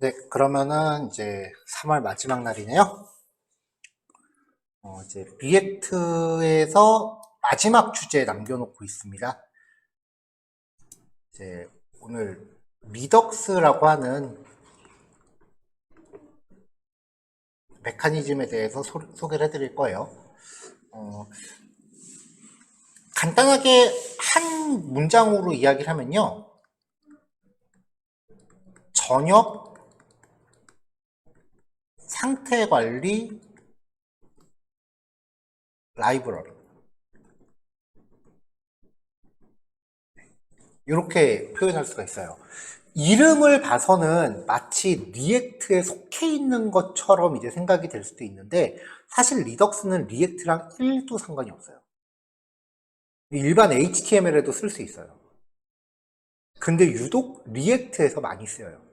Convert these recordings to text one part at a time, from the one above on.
네, 그러면은 이제 3월 마지막 날이네요. 이제 리액트에서 마지막 주제 남겨놓고 있습니다. 이제 오늘 리덕스라고 하는 메커니즘에 대해서 소개를 해드릴 거예요. 간단하게 한 문장으로 이야기를 하면요. 저녁 상태 관리 라이브러리. 이렇게 표현할 수가 있어요. 이름을 봐서는 마치 리액트에 속해 있는 것처럼 이제 생각이 될 수도 있는데, 사실 리덕스는 리액트랑 1도 상관이 없어요. 일반 HTML에도 쓸 수 있어요. 근데 유독 리액트에서 많이 쓰여요.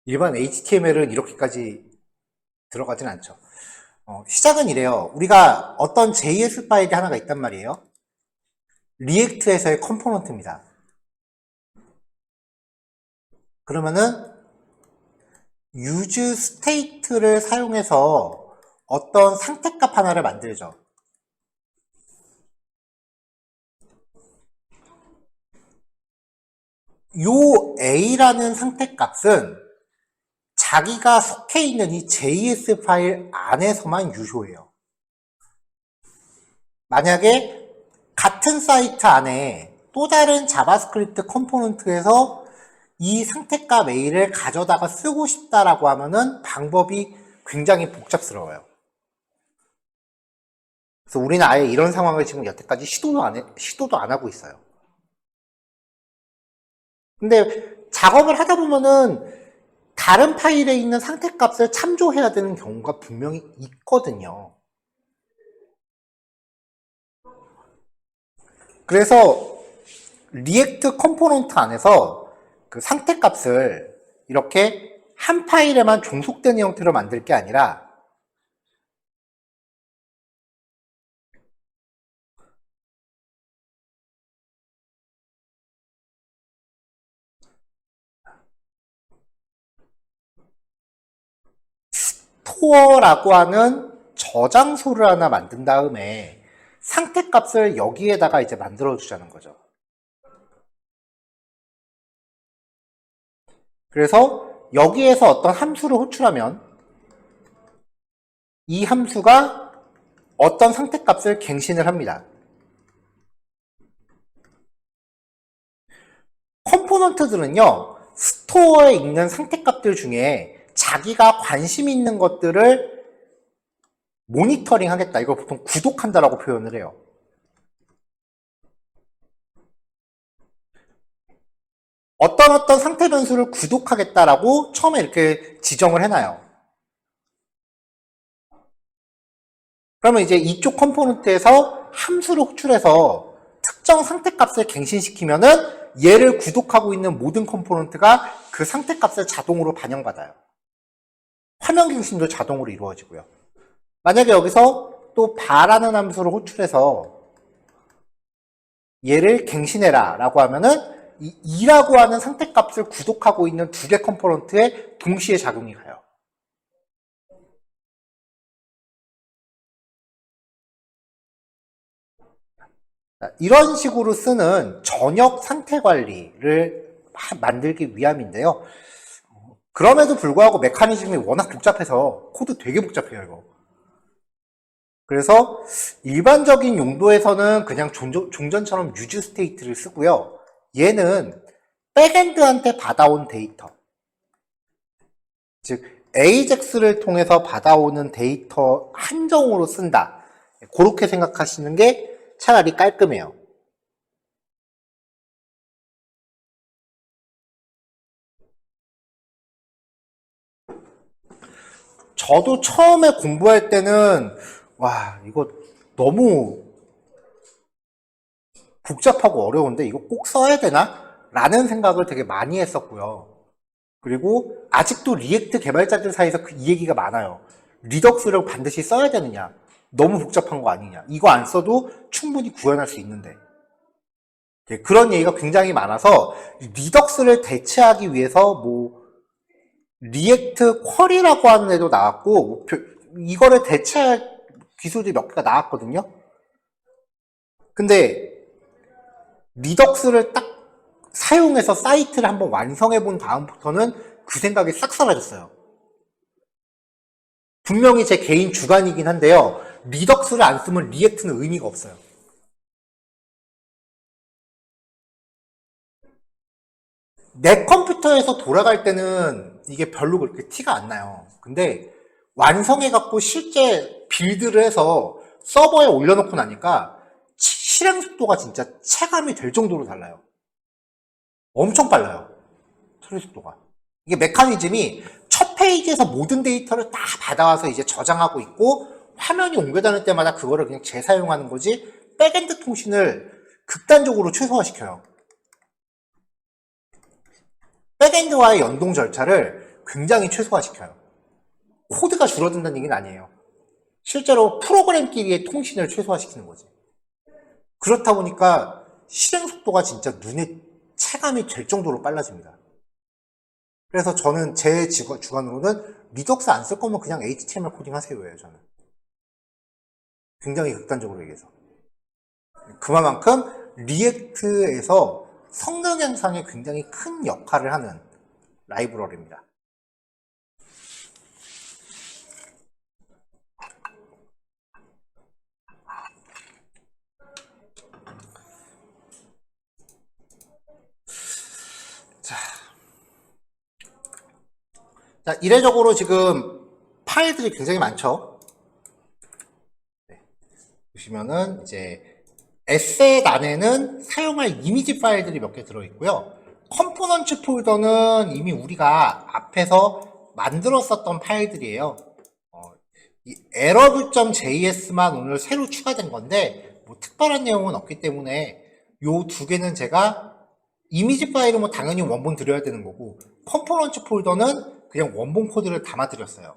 일반 HTML은 이렇게까지 들어가진 않죠. 시작은 이래요. 우리가 어떤 JS 파일이 하나가 있단 말이에요. 리액트에서의 컴포넌트입니다. 그러면은 use state를 사용해서 어떤 상태값 하나를 만들죠. 요 A라는 상태값은 자기가 속해 있는 이 JS 파일 안에서만 유효해요. 만약에 같은 사이트 안에 또 다른 자바스크립트 컴포넌트에서 이 상태값 A를 가져다가 쓰고 싶다라고 하면은 방법이 굉장히 복잡스러워요. 그래서 우리는 아예 이런 상황을 지금 여태까지 시도도 안 하고 있어요. 근데 작업을 하다 보면은 다른 파일에 있는 상태값을 참조해야 되는 경우가 분명히 있거든요. 그래서 리액트 컴포넌트 안에서 그 상태값을 이렇게 한 파일에만 종속되는 형태로 만들 게 아니라 스토어라고 하는 저장소를 하나 만든 다음에 상태값을 여기에다가 이제 만들어 주자는 거죠. 그래서 여기에서 어떤 함수를 호출하면 이 함수가 어떤 상태값을 갱신을 합니다. 컴포넌트들은요, 스토어에 있는 상태값들 중에 자기가 관심 있는 것들을 모니터링 하겠다. 이걸 보통 구독한다라고 표현을 해요. 어떤 상태 변수를 구독하겠다라고 처음에 이렇게 지정을 해놔요. 그러면 이제 이쪽 컴포넌트에서 함수를 호출해서 특정 상태값을 갱신시키면은 얘를 구독하고 있는 모든 컴포넌트가 그 상태값을 자동으로 반영받아요. 화면 갱신도 자동으로 이루어지고요. 만약에 여기서 또 바라는 함수를 호출해서 얘를 갱신해라 라고 하면은 이 2라고 하는 상태값을 구독하고 있는 두 개 컴포넌트에 동시에 작용이 가요. 이런 식으로 쓰는 전역 상태 관리를 만들기 위함인데요. 그럼에도 불구하고 메커니즘이 워낙 복잡해서 코드 되게 복잡해요, 이거. 그래서 일반적인 용도에서는 그냥 종전처럼 유즈 스테이트를 쓰고요. 얘는 백엔드한테 받아온 데이터, 즉 AJAX를 통해서 받아오는 데이터 한정으로 쓴다. 그렇게 생각하시는 게 차라리 깔끔해요. 저도 처음에 공부할 때는 와, 이거 너무 복잡하고 어려운데 이거 꼭 써야 되나? 라는 생각을 되게 많이 했었고요. 그리고 아직도 리액트 개발자들 사이에서 이 얘기가 많아요. 리덕스를 반드시 써야 되느냐? 너무 복잡한 거 아니냐? 이거 안 써도 충분히 구현할 수 있는데. 그런 얘기가 굉장히 많아서 리덕스를 대체하기 위해서 뭐 리액트 쿼리라고 하는 애도 나왔고, 이거를 대체할 기술들이 몇 개가 나왔거든요. 근데 리덕스를 딱 사용해서 사이트를 한번 완성해 본 다음부터는 그 생각이 싹 사라졌어요. 분명히 제 개인 주관이긴 한데요. 리덕스를 안 쓰면 리액트는 의미가 없어요. 내 컴퓨터에서 돌아갈 때는 이게 별로 그렇게 티가 안 나요. 근데 완성해갖고 실제 빌드를 해서 서버에 올려놓고 나니까 실행 속도가 진짜 체감이 될 정도로 달라요. 엄청 빨라요. 처리 속도가. 이게 메커니즘이 첫 페이지에서 모든 데이터를 다 받아와서 이제 저장하고 있고 화면이 옮겨다닐 때마다 그거를 그냥 재사용하는 거지 백엔드 통신을 극단적으로 최소화시켜요. 백엔드와의 연동 절차를 굉장히 최소화시켜요. 코드가 줄어든다는 얘기는 아니에요. 실제로 프로그램끼리의 통신을 최소화시키는 거지. 그렇다 보니까 실행 속도가 진짜 눈에 체감이 될 정도로 빨라집니다. 그래서 저는 제 주관으로는 리덕스 안 쓸 거면 그냥 HTML 코딩 하세요예요, 저는. 굉장히 극단적으로 얘기해서. 그만큼 리액트에서 성능 향상에 굉장히 큰 역할을 하는 라이브러리입니다. 자, 이례적으로 지금 파일들이 굉장히 많죠. 네. 보시면은 이제 에셋 안에는 사용할 이미지 파일들이 몇 개 들어있고요. 컴포넌트 폴더는 이미 우리가 앞에서 만들었었던 파일들이에요. 이 에러뷰.js만 오늘 새로 추가된 건데 뭐 특별한 내용은 없기 때문에 요 두 개는 제가 이미지 파일은 뭐 당연히 원본 드려야 되는 거고 컴포넌트 폴더는 그냥 원본 코드를 담아 드렸어요.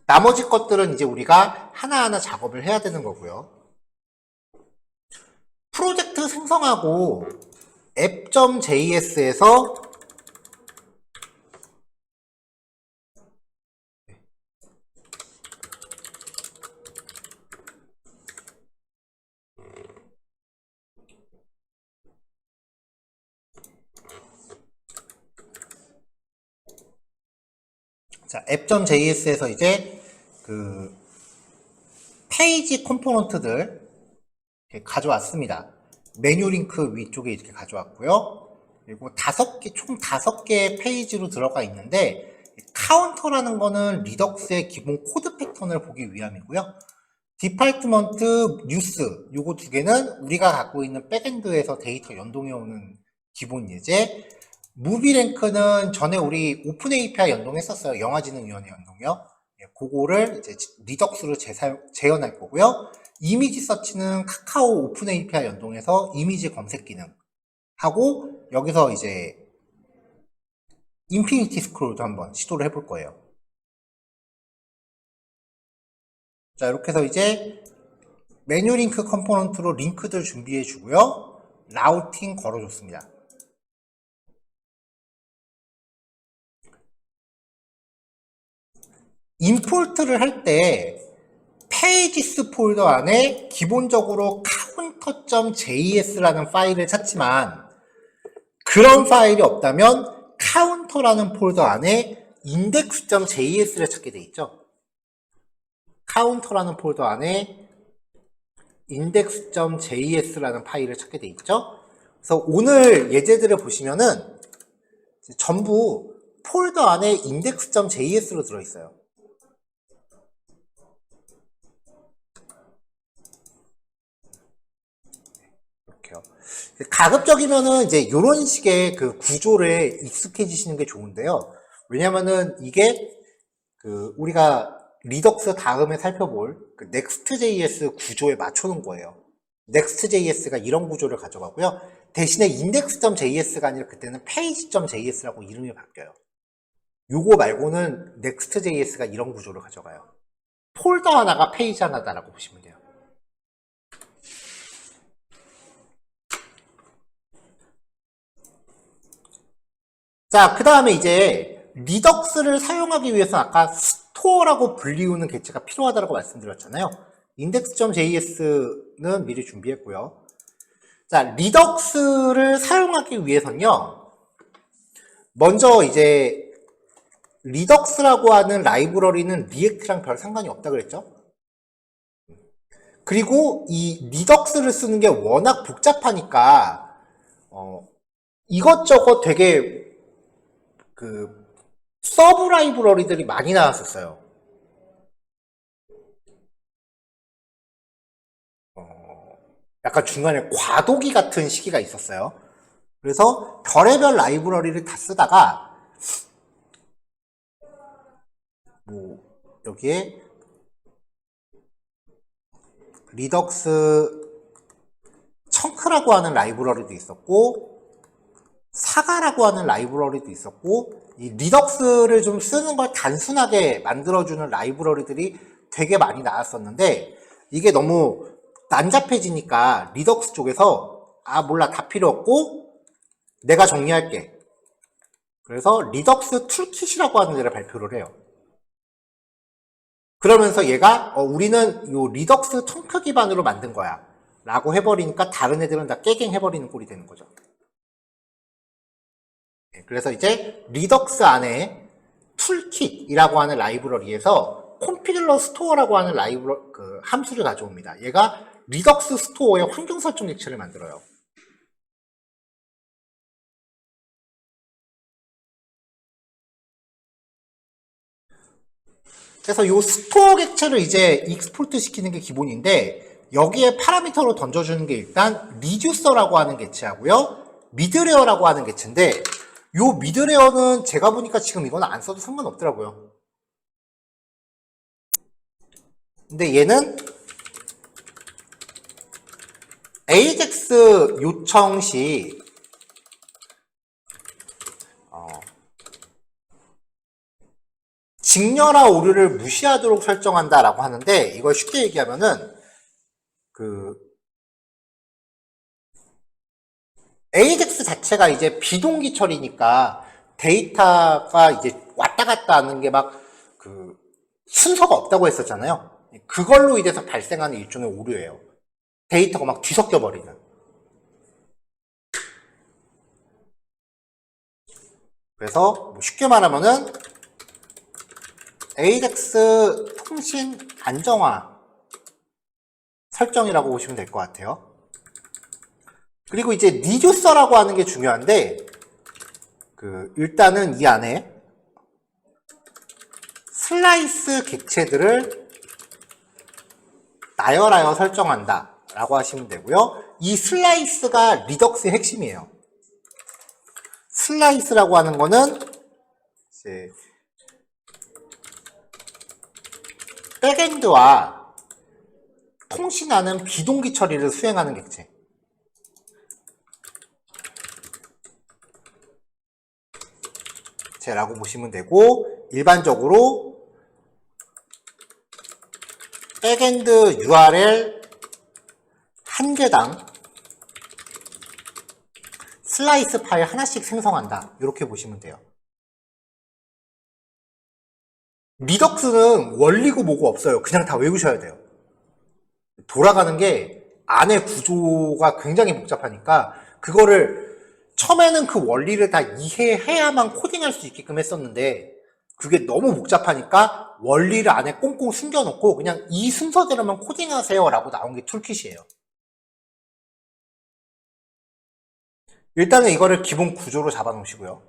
나머지 것들은 이제 우리가 하나하나 작업을 해야 되는 거고요. 프로젝트 생성하고 app.js에서 자, app.js에서 이제 그 페이지 컴포넌트들 가져왔습니다. 메뉴 링크 위쪽에 이렇게 가져왔고요. 그리고 총 5개의 페이지로 들어가 있는데 카운터라는 거는 리덕스의 기본 코드 패턴을 보기 위함이고요. 디파트먼트, 뉴스 요거 두 개는 우리가 갖고 있는 백엔드에서 데이터 연동해 오는 기본 예제. 무비랭크는 전에 우리 오픈 API 연동했었어요. 영화지능위원회 연동이요. 그거를 이제 리덕스로 재현할 거고요. 이미지 서치는 카카오 오픈 API 연동해서 이미지 검색 기능 하고 여기서 이제 인피니티 스크롤도 한번 시도를 해볼 거예요. 자, 이렇게 해서 이제 메뉴 링크 컴포넌트로 링크들 준비해 주고요. 라우팅 걸어줬습니다. 임포트를 할 때 페이지스 폴더 안에 기본적으로 counter.js라는 파일을 찾지만 그런 파일이 없다면 counter라는 폴더 안에 index.js를 찾게 돼 있죠. counter라는 폴더 안에 index.js라는 파일을 찾게 돼 있죠. 그래서 오늘 예제들을 보시면은 전부 폴더 안에 index.js로 들어있어요. 이렇게요. 가급적이면은 이제 이런 식의 그 구조를 익숙해지시는 게 좋은데요. 왜냐면은 이게 그 우리가 리덕스 다음에 살펴볼 그 Next.js 구조에 맞춰놓은 거예요. Next.js가 이런 구조를 가져가고요. 대신에 index.js가 아니라 그때는 page.js라고 이름이 바뀌어요. 요거 말고는 Next.js가 이런 구조를 가져가요. 폴더 하나가 페이지 하나다라고 보시면 돼요. 자, 그 다음에 이제 리덕스를 사용하기 위해서 아까 스토어라고 불리우는 개체가 필요하다고 말씀드렸잖아요. index.js는 미리 준비했고요. 자, 리덕스를 사용하기 위해서는요, 먼저 이제 리덕스라고 하는 라이브러리는 리액트랑 별 상관이 없다 그랬죠? 그리고 이 리덕스를 쓰는 게 워낙 복잡하니까 이것저것 되게 그 서브 라이브러리들이 많이 나왔었어요. 약간 중간에 과도기 같은 시기가 있었어요. 그래서 별의별 라이브러리를 다 쓰다가 뭐 여기에 리덕스 청크라고 하는 라이브러리도 있었고 사가라고 하는 라이브러리도 있었고 이 리덕스를 좀 쓰는 걸 단순하게 만들어주는 라이브러리들이 되게 많이 나왔었는데 이게 너무 난잡해지니까 리덕스 쪽에서 아 몰라 다 필요 없고 내가 정리할게. 그래서 리덕스 툴킷이라고 하는 데를 발표를 해요. 그러면서 얘가 우리는 요 리덕스 청크 기반으로 만든 거야 라고 해버리니까 다른 애들은 다 깨갱 해버리는 꼴이 되는 거죠. 그래서 이제 리덕스 안에 툴킷이라고 하는 라이브러리에서 콤필러 스토어라고 하는 함수를 가져옵니다. 얘가 리덕스 스토어의 환경 설정 객체를 만들어요. 그래서 이 스토어 객체를 이제 익스포트 시키는 게 기본인데 여기에 파라미터로 던져주는 게 일단 리듀서라고 하는 객체하고요. 미드레어라고 하는 객체인데 요 미드레어는 제가 보니까 지금 이건 안 써도 상관없더라고요. 근데 얘는 AJAX 요청 시 직렬화 오류를 무시하도록 설정한다라고 하는데 이걸 쉽게 얘기하면은 AJAX 자체가 이제 비동기 처리니까 데이터가 이제 왔다 갔다 하는 게 막 순서가 없다고 했었잖아요. 그걸로 인해서 발생하는 일종의 오류예요. 데이터가 막 뒤섞여 버리는. 그래서 뭐 쉽게 말하면은 AJAX 통신 안정화 설정이라고 보시면 될 것 같아요. 그리고 이제 리듀서라고 하는 게 중요한데 일단은 이 안에 슬라이스 객체들을 나열하여 설정한다 라고 하시면 되고요. 이 슬라이스가 리덕스의 핵심이에요. 슬라이스라고 하는 거는 이제 백엔드와 통신하는 비동기 처리를 수행하는 객체. 라고 보시면 되고 일반적으로 백엔드 URL 한 개당 슬라이스 파일 하나씩 생성한다 이렇게 보시면 돼요. 리덕스는 원리고 뭐고 없어요. 그냥 다 외우셔야 돼요. 돌아가는 게 안에 구조가 굉장히 복잡하니까 그거를 처음에는 그 원리를 다 이해해야만 코딩할 수 있게끔 했었는데 그게 너무 복잡하니까 원리를 안에 꽁꽁 숨겨놓고 그냥 이 순서대로만 코딩하세요 라고 나온 게 툴킷이에요. 일단은 이거를 기본 구조로 잡아 놓으시고요.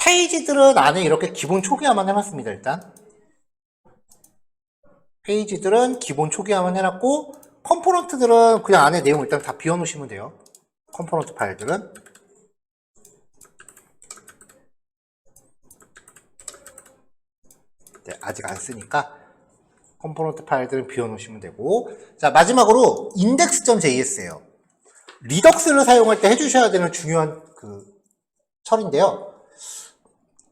페이지들은 안에 이렇게 기본 초기화만 해놨습니다. 일단 페이지들은 기본 초기화만 해놨고 컴포넌트들은 그냥 안에 내용 일단 다 비워놓으시면 돼요. 컴포넌트 파일들은 네, 아직 안 쓰니까 컴포넌트 파일들은 비워놓으시면 되고 자 마지막으로 index.js예요. 리덕스를 사용할 때 해주셔야 되는 중요한 처리인데요.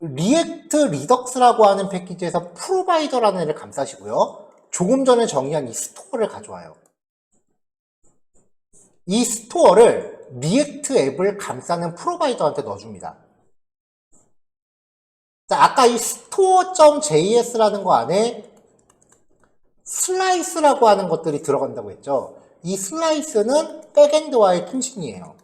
리액트 리덕스라고 하는 패키지에서 프로바이더라는 애를 감싸시고요. 조금 전에 정의한 이 스토어를 가져와요. 이 스토어를 리액트 앱을 감싸는 프로바이더한테 넣어줍니다. 자, 아까 이 store.js라는 거 안에 슬라이스라고 하는 것들이 들어간다고 했죠. 이 슬라이스는 백엔드와의 통신이에요.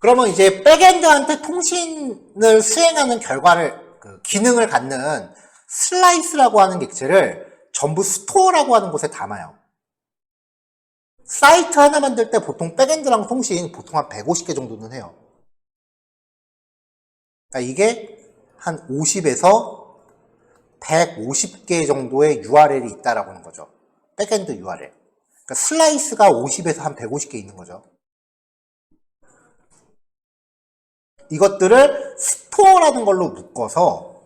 그러면 이제 백엔드한테 통신을 수행하는 결과를, 기능을 갖는 슬라이스라고 하는 객체를 전부 스토어라고 하는 곳에 담아요. 사이트 하나 만들 때 보통 백엔드랑 통신 보통 한 150개 정도는 해요. 그러니까 이게 한 50에서 150개 정도의 URL이 있다라고 하는 거죠. 백엔드 URL. 그러니까 슬라이스가 50에서 한 150개 있는 거죠. 이것들을 스토어라는 걸로 묶어서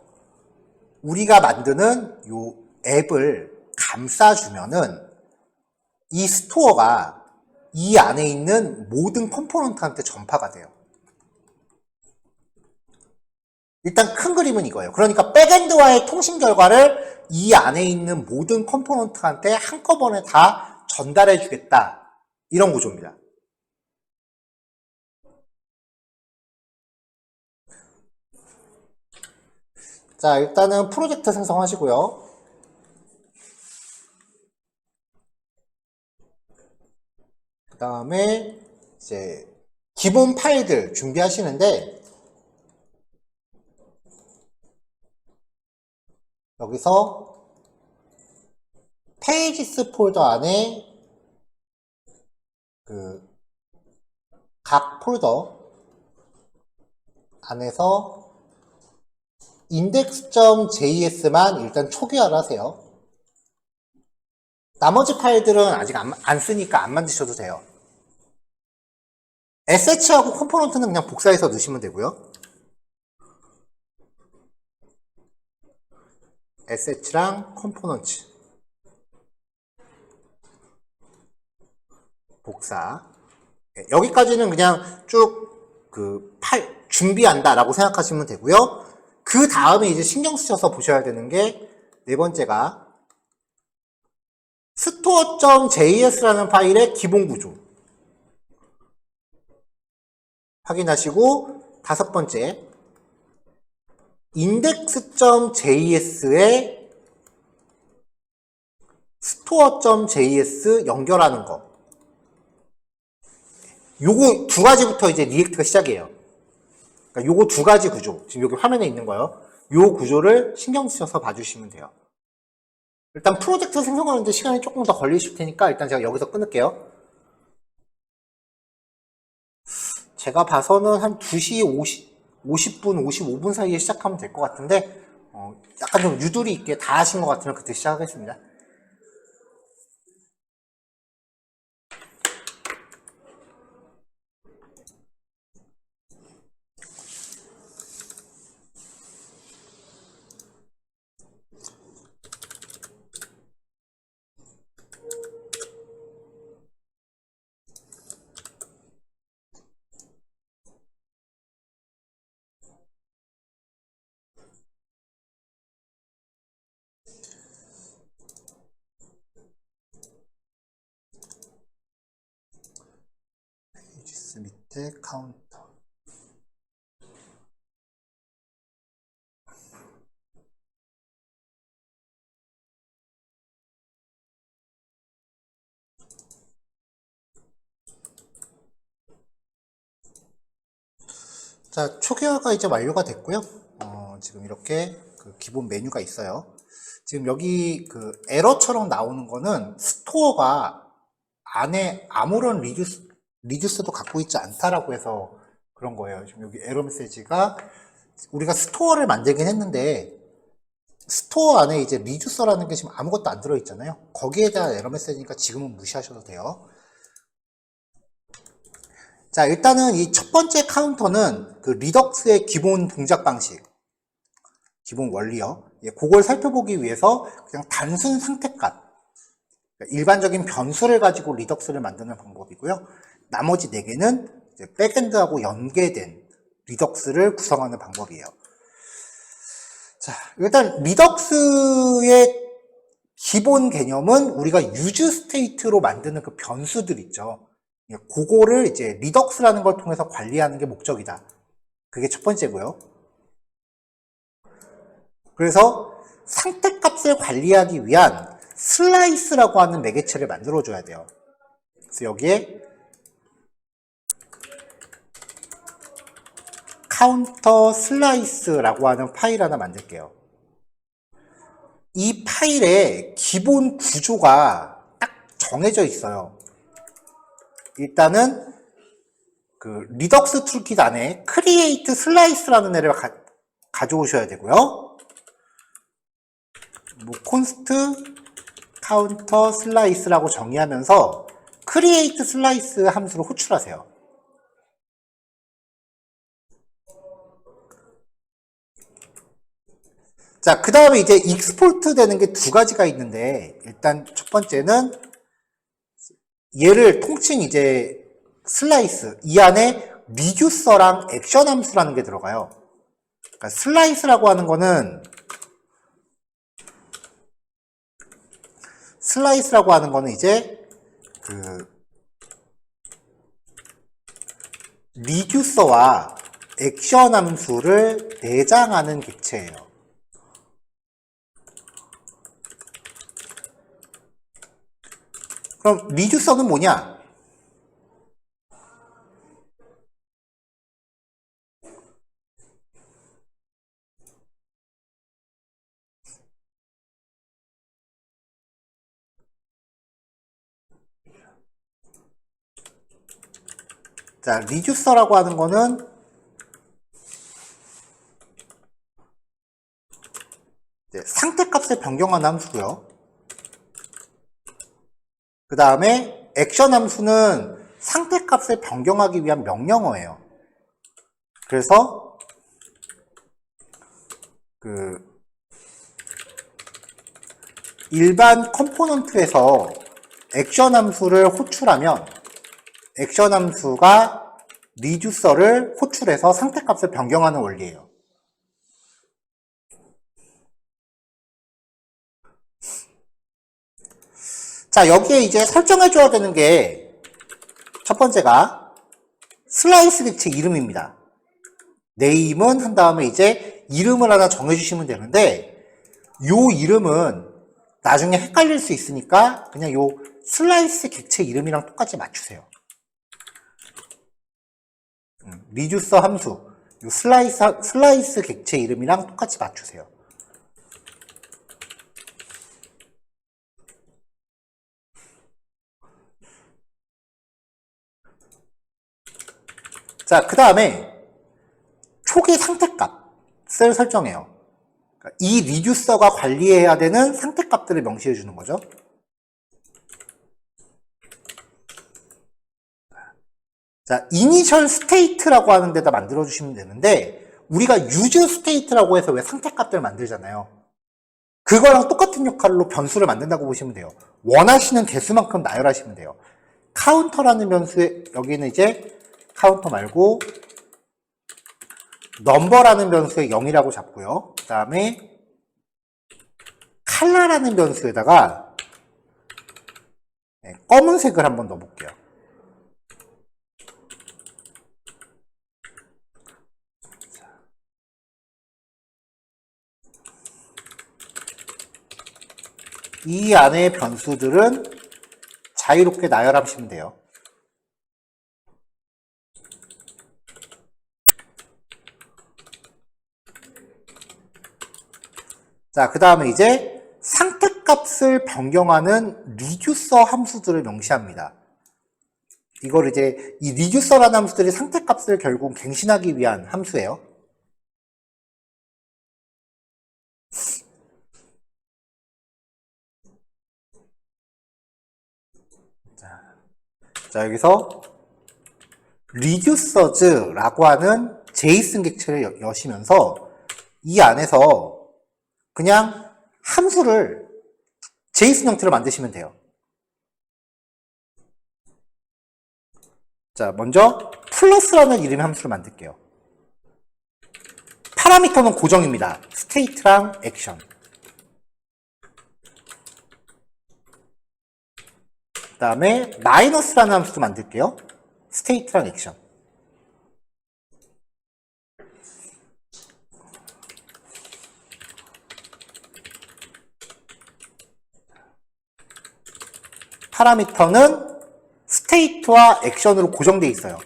우리가 만드는 요 앱을 감싸주면은 이 스토어가 이 안에 있는 모든 컴포넌트한테 전파가 돼요. 일단 큰 그림은 이거예요. 그러니까 백엔드와의 통신 결과를 이 안에 있는 모든 컴포넌트한테 한꺼번에 다 전달해 주겠다. 이런 구조입니다. 자, 일단은 프로젝트 생성하시고요. 그 다음에 이제 기본 파일들 준비하시는데 여기서 페이지스 폴더 안에 각 폴더 안에서 index.js만 일단 초기화를 하세요. 나머지 파일들은 아직 안 쓰니까 안 만드셔도 돼요. sh하고 컴포넌트는 그냥 복사해서 넣으시면 되고요. sh랑 컴포넌트 복사. 여기까지는 그냥 쭉 준비한다 라고 생각하시면 되고요. 그 다음에 이제 신경 쓰셔서 보셔야 되는 게 네 번째가 store.js라는 파일의 기본 구조 확인하시고, 다섯 번째 index.js에 store.js 연결하는 거. 요거 두 가지부터 이제 리액트가 시작이에요. 그러니까 요거 두 가지 구조, 지금 여기 화면에 있는 거요. 요 구조를 신경 쓰셔서 봐주시면 돼요. 일단 프로젝트 생성하는데 시간이 조금 더 걸리실 테니까 일단 제가 여기서 끊을게요. 제가 봐서는 한 2시 50분, 55분 사이에 시작하면 될 것 같은데 약간 좀 유도리 있게 다 하신 것 같으면 그때 시작하겠습니다. 페이지스 밑에 카운터. 자, 초기화가 이제 완료가 됐고요. 지금 이렇게 기본 메뉴가 있어요. 지금 여기 에러처럼 나오는 거는 스토어가 안에 아무런 리듀스도 갖고 있지 않다라고 해서 그런 거예요. 지금 여기 에러 메시지가 우리가 스토어를 만들긴 했는데 스토어 안에 이제 리듀서라는 게 지금 아무것도 안 들어있잖아요. 거기에 대한 에러 메시지니까 지금은 무시하셔도 돼요. 자, 일단은 이 첫 번째 카운터는 리덕스의 기본 동작 방식, 기본 원리요. 그걸 살펴보기 위해서 그냥 단순 상태값, 일반적인 변수를 가지고 리덕스를 만드는 방법이고요. 나머지 4개는 백엔드하고 연계된 리덕스를 구성하는 방법이에요. 자, 일단 리덕스의 기본 개념은 우리가 유즈 스테이트로 만드는 그 변수들 있죠. 그거를 이제 리덕스라는 걸 통해서 관리하는 게 목적이다. 그게 첫 번째고요. 그래서 상태값을 관리하기 위한 슬라이스라고 하는 매개체를 만들어줘야 돼요. 그래서 여기에 카운터 슬라이스라고 하는 파일 하나 만들게요. 이 파일의 기본 구조가 딱 정해져 있어요. 일단은 그 리덕스 툴킷 안에 create slice라는 애를 가져오셔야 되고요. 뭐 const counter slice라고 정의하면서 create slice 함수를 호출하세요. 자, 그 다음에 이제 익스포트 되는 게 두 가지가 있는데, 일단 첫 번째는 얘를 통칭 이제 슬라이스, 이 안에 리듀서랑 액션 함수라는 게 들어가요. 그러니까 슬라이스라고 하는 거는 이제 그 리듀서와 액션 함수를 내장하는 객체예요. 그럼 리듀서는 뭐냐? 자, 리듀서라고 하는 거는 상태값을 변경하는 함수고요. 그 다음에 액션 함수는 상태값을 변경하기 위한 명령어예요. 그래서 그 일반 컴포넌트에서 액션 함수를 호출하면 액션 함수가 리듀서를 호출해서 상태값을 변경하는 원리예요. 자, 여기에 이제 설정해줘야 되는 게 첫 번째가 슬라이스 객체 이름입니다. 네임은 한 다음에 이제 이름을 하나 정해주시면 되는데 요 이름은 나중에 헷갈릴 수 있으니까 그냥 요 슬라이스 객체 이름이랑 똑같이 맞추세요. 리듀서 함수 요 슬라이스 객체 이름이랑 똑같이 맞추세요. 자, 그 다음에 초기 상태값을 설정해요. 그러니까 이 리듀서가 관리해야 되는 상태값들을 명시해 주는 거죠. 자, 이니셜 스테이트라고 하는 데다 만들어 주시면 되는데 우리가 유즈 스테이트라고 해서 왜 상태값들 만들잖아요. 그거랑 똑같은 역할로 변수를 만든다고 보시면 돼요. 원하시는 개수만큼 나열하시면 돼요. 카운터라는 변수에 여기는 이제 카운터 말고 넘버라는 변수에 0이라고 잡고요. 그 다음에 칼라라는 변수에다가 검은색을 한번 넣어볼게요. 이 안의 변수들은 자유롭게 나열하시면 돼요. 자, 그 다음에 이제 상태값을 변경하는 리듀서 함수들을 명시합니다. 이걸 이제 이 리듀서라는 함수들이 상태값을 결국 갱신하기 위한 함수예요. 자, 여기서 reducers라고 하는 제이슨 객체를 여시면서 이 안에서 그냥 함수를 제이슨 형태로 만드시면 돼요. 자, 먼저 플러스라는 이름의 함수를 만들게요. 파라미터는 고정입니다. 스테이트랑 액션. 그 다음에 마이너스라는 함수도 만들게요. 스테이트랑 액션. 파라미터는 스테이트와 액션으로 고정되어 있어요.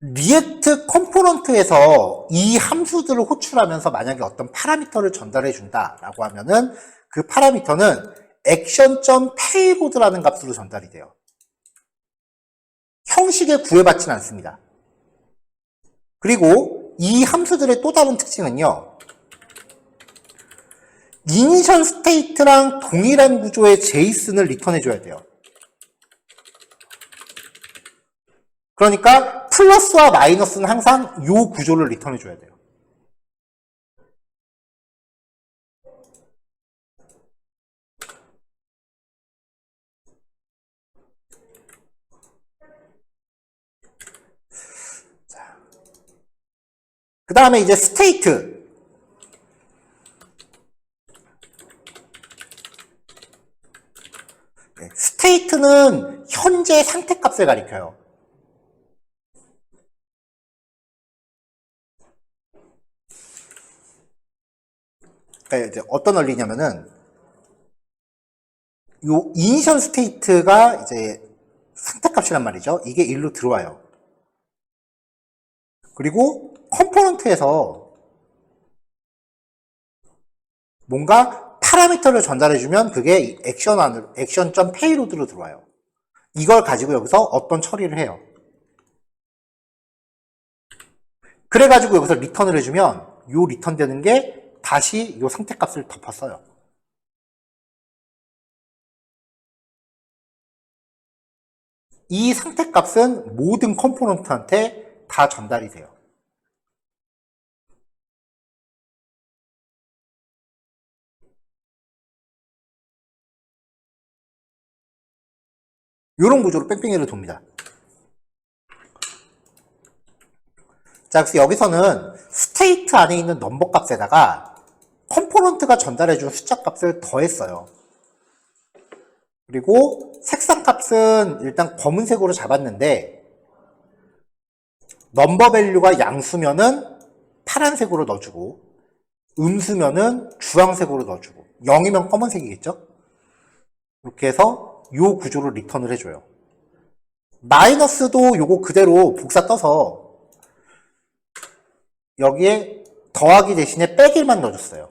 리액트 컴포넌트에서 이 함수들을 호출하면서 만약에 어떤 파라미터를 전달해 준다라고 하면은 그 파라미터는 action.payload라는 값으로 전달이 돼요. 형식에 구애받지는 않습니다. 그리고 이 함수들의 또 다른 특징은요. 이니셜 스테이트랑 동일한 구조의 제이슨을 리턴해줘야 돼요. 그러니까 플러스와 마이너스는 항상 이 구조를 리턴해줘야 돼요. 그 다음에 이제 스테이트. 스테이트는 현재 상태값을 가리켜요. 그러니까 이제 어떤 원리냐면은 요 이니셜 스테이트가 이제 상태값이란 말이죠. 이게 1로 들어와요. 그리고 컴포넌트에서 뭔가 파라미터를 전달해주면 그게 액션 안으로, 액션.payload로 들어와요. 이걸 가지고 여기서 어떤 처리를 해요. 그래가지고 여기서 리턴을 해주면 요 리턴 되는 게 다시 요 상태값을 덮었어요. 이 상태값은 모든 컴포넌트한테 다 전달이 돼요. 이런 구조로 뺑뺑이를 돕니다. 자, 그래서 여기서는 스테이트 안에 있는 넘버 값에다가 컴포넌트가 전달해준 숫자 값을 더했어요. 그리고 색상 값은 일단 검은색으로 잡았는데 넘버 밸류가 양수면은 파란색으로 넣어주고 음수면은 주황색으로 넣어주고 0이면 검은색이겠죠? 이렇게 해서 이 구조를 리턴을 해줘요. 마이너스도 요거 그대로 복사 떠서 여기에 더하기 대신에 빼기만 넣어줬어요.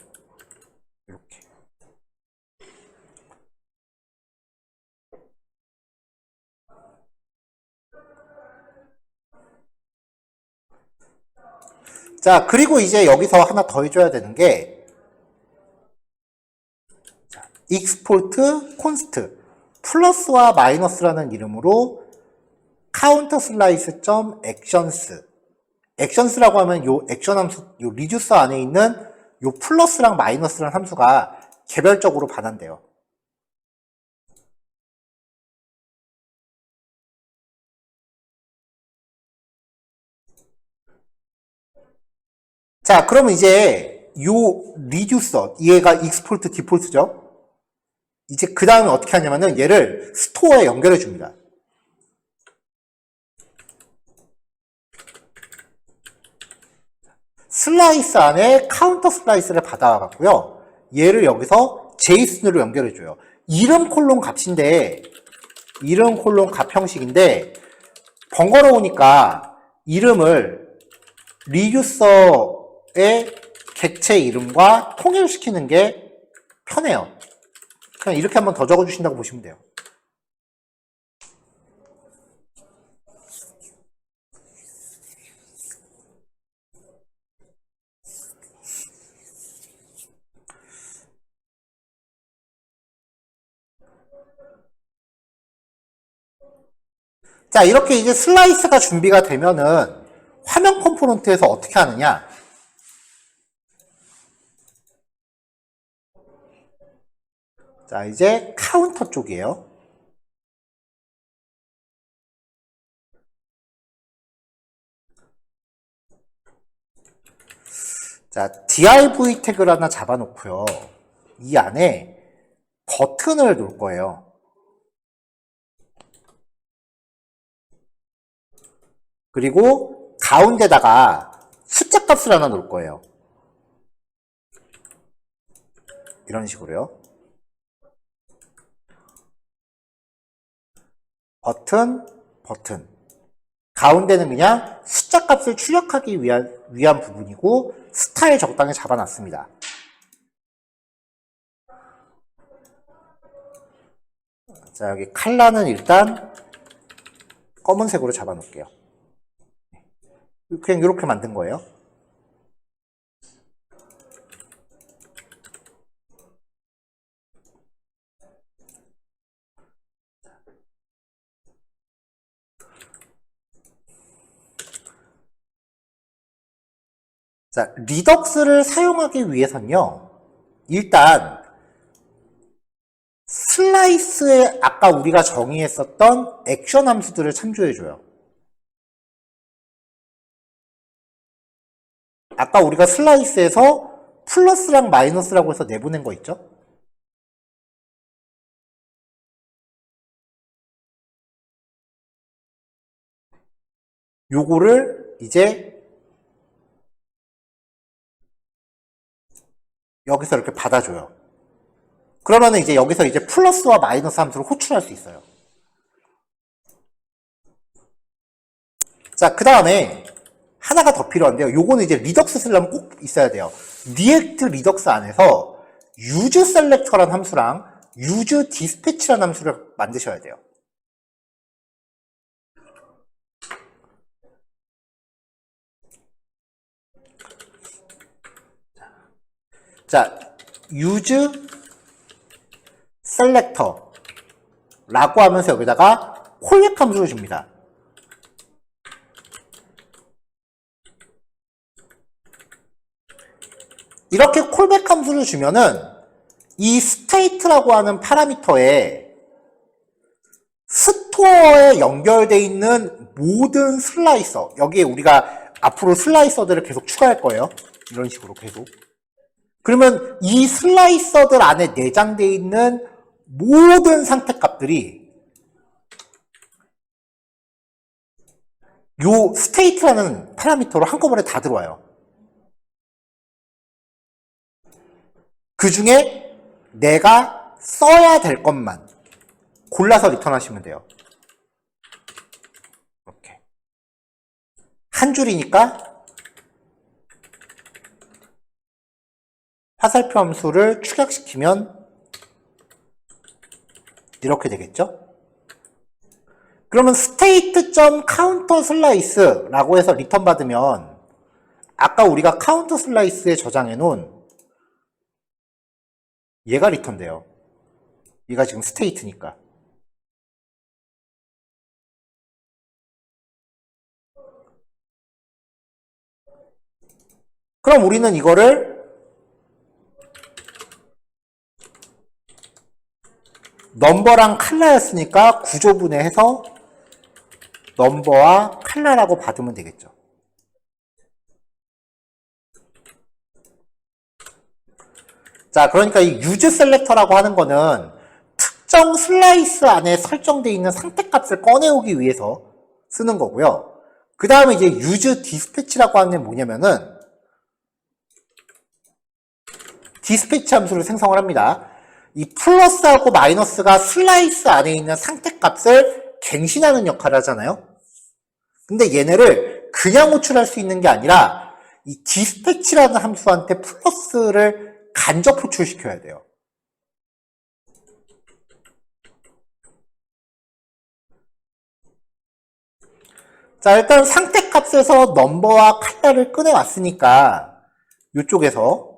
이렇게. 자, 그리고 이제 여기서 하나 더 해줘야 되는 게 익스포트 콘스트 플러스와 마이너스라는 이름으로 카운터 슬라이스 점 액션스 액션스라고 하면 요 액션 함수 요 리듀서 안에 있는 요 플러스랑 마이너스라는 함수가 개별적으로 반환돼요. 자, 그러면 이제 요 리듀서 얘가 익스포트 디폴트죠. 이제 그 다음에 어떻게 하냐면은 얘를 스토어에 연결해 줍니다. 슬라이스 안에 카운터 슬라이스를 받아와 갖고요. 얘를 여기서 제이슨으로 연결해 줘요. 이름 콜론 값인데 이름 콜론 값 형식인데 번거로우니까 이름을 리듀서의 객체 이름과 통일시키는 게 편해요. 그냥 이렇게 한번 더 적어주신다고 보시면 돼요. 자, 이렇게 이제 슬라이스가 준비가 되면은 화면 컴포넌트에서 어떻게 하느냐? 자, 이제 카운터 쪽이에요. 자, div 태그를 하나 잡아놓고요. 이 안에 버튼을 놓을 거예요. 그리고 가운데다가 숫자 값을 하나 놓을 거예요. 이런 식으로요. 버튼. 가운데는 그냥 숫자 값을 출력하기 위한 부분이고, 스타일 적당히 잡아놨습니다. 자, 여기 컬러는 일단 검은색으로 잡아놓을게요. 그냥 이렇게 만든 거예요. 자, 리덕스를 사용하기 위해서는요, 일단 슬라이스에 아까 우리가 정의했었던 액션 함수들을 참조해줘요. 아까 우리가 슬라이스에서 플러스랑 마이너스라고 해서 내보낸 거 있죠? 요거를 이제 여기서 이렇게 받아줘요. 그러면은 이제 여기서 이제 플러스와 마이너스 함수를 호출할 수 있어요. 자, 그 다음에 하나가 더 필요한데요. 요거는 이제 리덕스 쓰려면 꼭 있어야 돼요. 리액트 리덕스 안에서 use selector라는 함수랑 use dispatch라는 함수를 만드셔야 돼요. 자, use selector 라고 하면서 여기다가 콜백 함수를 줍니다. 이렇게 콜백 함수를 주면은 이 state라고 하는 파라미터에 스토어에 연결되어 있는 모든 슬라이서, 여기에 우리가 앞으로 슬라이서들을 계속 추가할 거예요. 이런 식으로 계속. 그러면 이 슬라이서들 안에 내장되어 있는 모든 상태값들이 요 state라는 파라미터로 한꺼번에 다 들어와요. 그 중에 내가 써야 될 것만 골라서 리턴하시면 돼요. 이렇게. 한 줄이니까 화살표 함수를 축약시키면 이렇게 되겠죠? 그러면 state.counterSlice라고 해서 리턴 받으면 아까 우리가 counterSlice에 저장해 놓은 얘가 리턴 돼요. 얘가 지금 state니까. 그럼 우리는 이거를 넘버랑 칼라였으니까 구조분해해서 넘버와 칼라라고 받으면 되겠죠. 자, 그러니까 이 use selector라고 하는 거는 특정 슬라이스 안에 설정되어 있는 상태값을 꺼내오기 위해서 쓰는 거고요. 그 다음에 이제 use dispatch라고 하는 게 뭐냐면은 dispatch 함수를 생성을 합니다. 이 플러스하고 마이너스가 슬라이스 안에 있는 상태값을 갱신하는 역할을 하잖아요. 근데 얘네를 그냥 호출할 수 있는 게 아니라 이 dispatch라는 함수한테 플러스를 간접 호출시켜야 돼요. 자, 일단 상태값에서 넘버와 칼라를 꺼내왔으니까 이쪽에서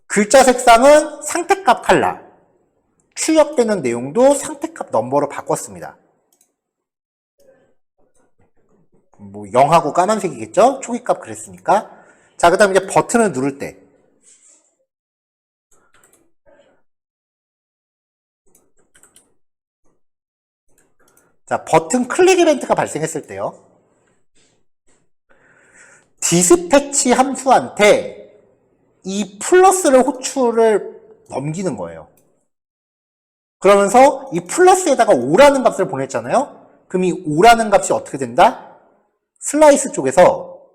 글자 색상은 상태값 칼라, 출력되는 내용도 상태값 넘버로 바꿨습니다. 뭐 0하고 까만색이겠죠? 초기값 그랬으니까. 자, 그 다음에 이제 버튼을 누를 때 자, 버튼 클릭 이벤트가 발생했을 때요. 디스패치 함수한테 이 플러스를 호출을 넘기는 거예요. 그러면서 이 플러스에다가 5라는 값을 보냈잖아요. 그럼 이 5라는 값이 어떻게 된다? 슬라이스 쪽에서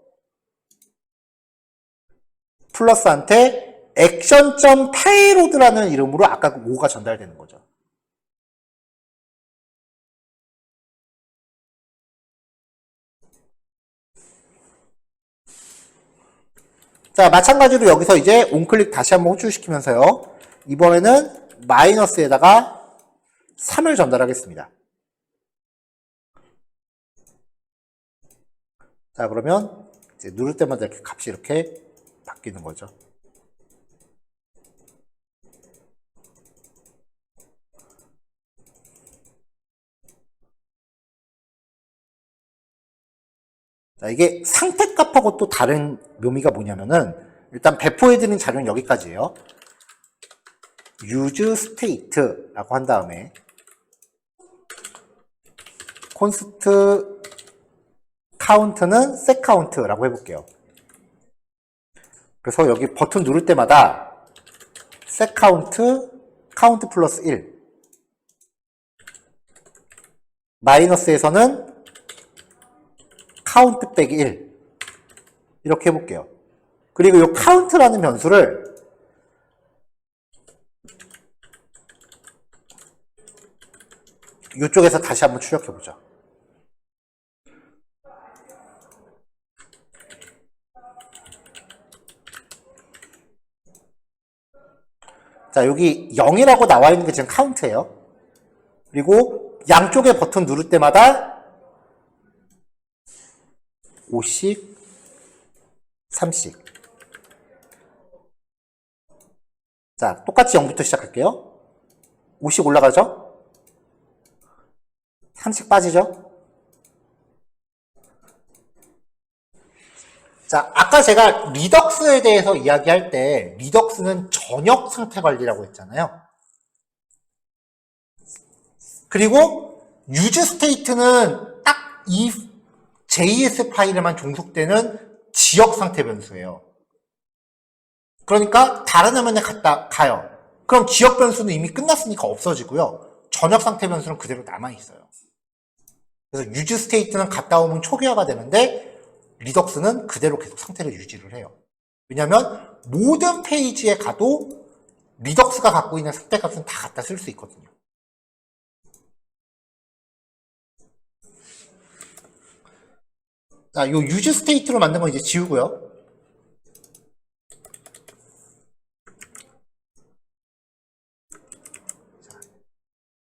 플러스한테 액션.payload라는 이름으로 아까 그 5가 전달되는 거죠. 자, 마찬가지로 여기서 이제 온클릭 다시 한번 호출시키면서요. 이번에는 마이너스에다가 3을 전달하겠습니다. 자, 그러면 이제 누를 때마다 이렇게 값이 이렇게 바뀌는 거죠. 자, 이게 상태값하고 또 다른 묘미가 뭐냐면은, 일단 배포해드린 자료는 여기까지예요. use state라고 한 다음에 const count는 set count라고 해볼게요. 그래서 여기 버튼 누를 때마다 set count 플러스 1, 마이너스에서는 count 빼기 1 이렇게 해볼게요. 그리고 이 count라는 변수를 이쪽에서 다시 한번 출력해보죠. 자, 여기 0이라고 나와 있는 게 지금 count예요. 그리고 양쪽에 버튼 누를 때마다 5씩, 3씩. 자, 똑같이 0부터 시작할게요. 5씩 올라가죠? 3씩 빠지죠? 자, 아까 제가 리덕스에 대해서 이야기할 때 리덕스는 전역 상태 관리라고 했잖아요. 그리고 use state는 딱 이 JS 파일에만 종속되는 지역 상태 변수예요. 그러니까 다른 화면에 갔다 가요. 그럼 지역 변수는 이미 끝났으니까 없어지고요. 전역 상태 변수는 그대로 남아있어요. 그래서 use state는 갔다 오면 초기화가 되는데 리덕스는 그대로 계속 상태를 유지를 해요. 왜냐하면 모든 페이지에 가도 리덕스가 갖고 있는 상태값은 다 갖다 쓸 수 있거든요. 자, 요 use state로 만든 건 이제 지우고요.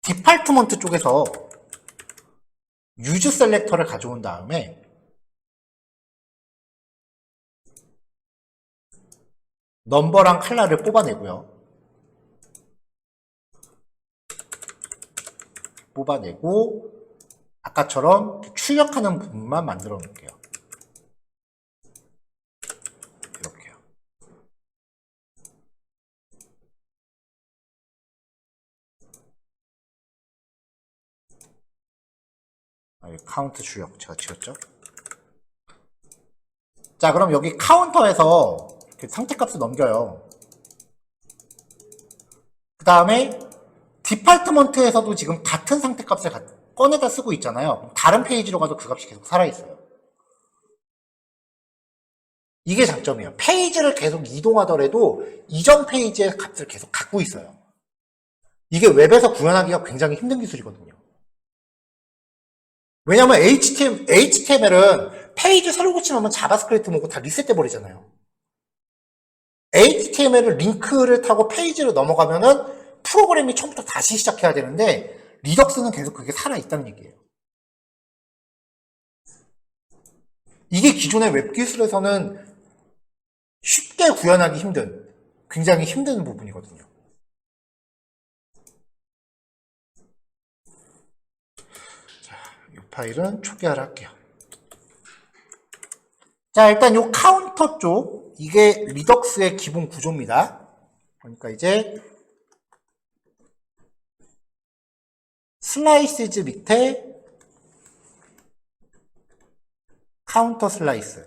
디파트먼트 쪽에서 use 셀렉터를 가져온 다음에 넘버랑 컬러를 뽑아내고요. 뽑아내고 아까처럼 출력하는 부분만 만들어 놓을게요. 이렇게요. 여기 카운트 출력 제가 지웠죠? 자, 그럼 여기 카운터에서 상태값을 넘겨요. 그 다음에 디파트먼트에서도 지금 같은 상태값을 꺼내다 쓰고 있잖아요. 다른 페이지로 가도 그 값이 계속 살아있어요. 이게 장점이에요. 페이지를 계속 이동하더라도 이전 페이지의 값을 계속 갖고 있어요. 이게 웹에서 구현하기가 굉장히 힘든 기술이거든요. 왜냐면 HTML은 페이지 새로 고치면 자바스크립트 뭐고 다 리셋돼 버리잖아요. HTML을 링크를 타고 페이지로 넘어가면은 프로그램이 처음부터 다시 시작해야 되는데 리덕스는 계속 그게 살아있다는 얘기예요. 이게 기존의 웹 기술에서는 쉽게 구현하기 힘든, 굉장히 힘든 부분이거든요. 자, 이 파일은 초기화를 할게요. 자, 일단 이 카운터 쪽, 이게 리덕스의 기본 구조입니다. 그러니까 이제 슬라이시즈 밑에 카운터 슬라이스.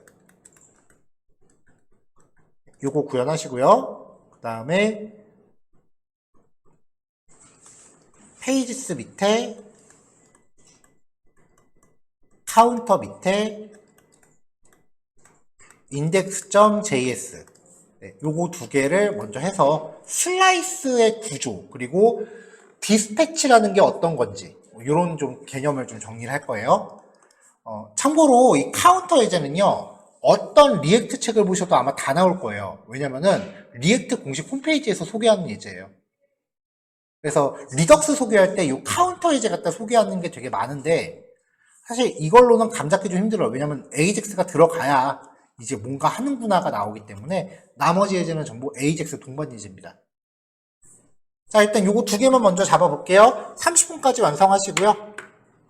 요거 구현하시고요. 그 다음에 페이지스 밑에 카운터 밑에 index.js 네, 요거 두 개를 먼저 해서 슬라이스의 구조 그리고 디스패치라는 게 어떤 건지 이런 좀 개념을 좀 정리를 할 거예요. 참고로 이 카운터 예제는요 어떤 리액트 책을 보셔도 아마 다 나올 거예요. 왜냐면은 리액트 공식 홈페이지에서 소개하는 예제예요. 그래서 리덕스 소개할 때 이 카운터 예제 갖다 소개하는 게 되게 많은데 사실 이걸로는 감 잡기 좀 힘들어요. 왜냐면 AJAX가 들어가야 이제 뭔가 하는구나가 나오기 때문에 나머지 예제는 전부 AJAX 동반 예제입니다. 자, 일단 요거 두 개만 먼저 잡아볼게요. 30분까지 완성하시고요.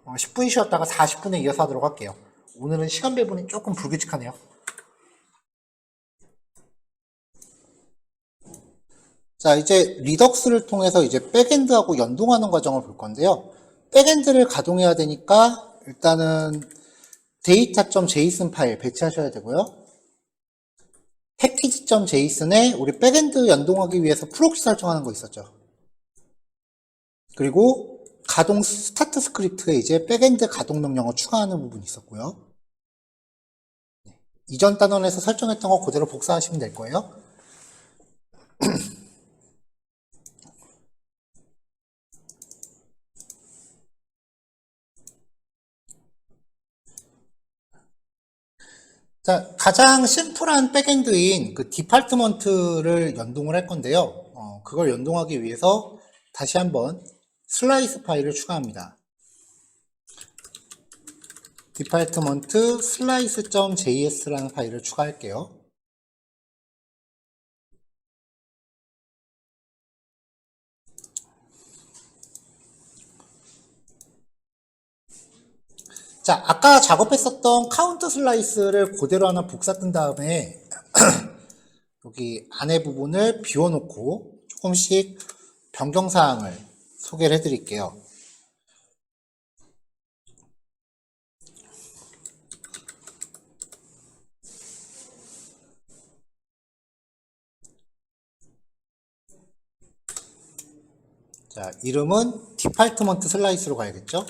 10분 쉬었다가 40분에 이어서 하도록 할게요. 오늘은 시간 배분이 조금 불규칙하네요. 자, 이제 리덕스를 통해서 이제 백엔드하고 연동하는 과정을 볼 건데요. 백엔드를 가동해야 되니까 일단은 data.json 파일 배치하셔야 되고요. 패키지.json에 우리 백엔드 연동하기 위해서 프록시 설정하는 거 있었죠. 그리고 가동 스타트 스크립트에 이제 백엔드 가동 명령어 추가하는 부분이 있었고요. 이전 단원에서 설정했던 거 그대로 복사하시면 될 거예요. 자, 가장 심플한 백엔드인 그 디파트먼트를 연동을 할 건데요. 그걸 연동하기 위해서 다시 한번 슬라이스 파일을 추가합니다. 디파트먼트 slice.js라는 파일을 추가할게요. 자, 아까 작업했었던 카운트 슬라이스를 그대로 하나 복사 뜬 다음에 여기 안에 부분을 비워놓고 조금씩 변경사항을 소개를 해드릴게요. 자, 이름은 디파트먼트 슬라이스로 가야겠죠?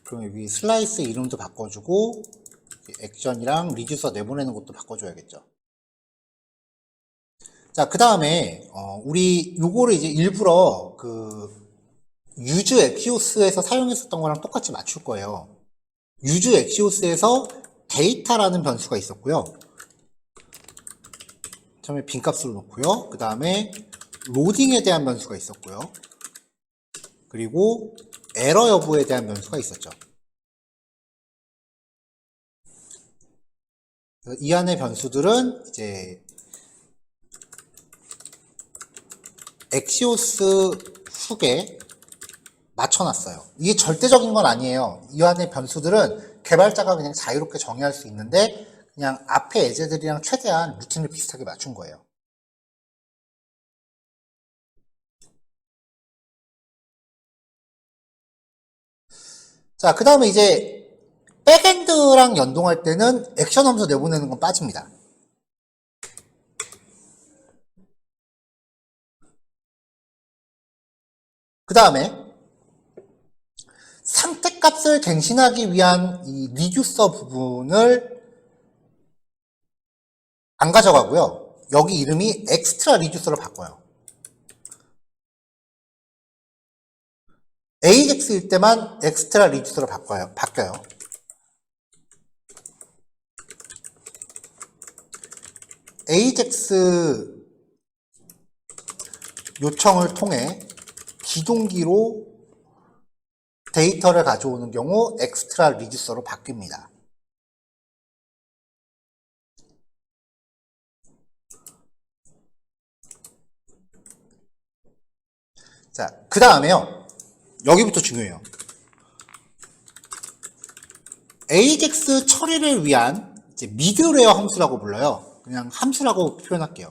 그럼 여기 슬라이스 이름도 바꿔주고 액션이랑 리듀서 내보내는 것도 바꿔줘야겠죠. 자, 그 다음에 우리 요거를 이제 일부러 그 유즈 엑시오스에서 사용했었던 거랑 똑같이 맞출 거예요. 유즈 엑시오스에서 데이터라는 변수가 있었고요. 처음에 빈값으로 놓고요. 그 다음에 로딩에 대한 변수가 있었고요. 그리고 에러 여부에 대한 변수가 있었죠. 이 안의 변수들은 이제 엑시오스 훅에 맞춰놨어요. 이게 절대적인 건 아니에요. 이 안의 변수들은 개발자가 그냥 자유롭게 정의할 수 있는데 그냥 앞에 예제들이랑 최대한 루틴을 비슷하게 맞춘 거예요. 자, 그 다음에 이제 백엔드랑 연동할 때는 액션 함수 내보내는 건 빠집니다. 그 다음에 상태값을 갱신하기 위한 이 리듀서 부분을 안 가져가고요. 여기 이름이 엑스트라 리듀서로 바꿔요. AJAX일 때만 엑스트라 리듀서로 바뀌어요. AJAX 요청을 통해 기동기로 데이터를 가져오는 경우 엑스트라 리듀서로 바뀝니다. 자, 그 다음에요. 여기부터 중요해요. AJAX 처리를 위한 이제 미드웨어 함수라고 불러요. 그냥 함수라고 표현할게요.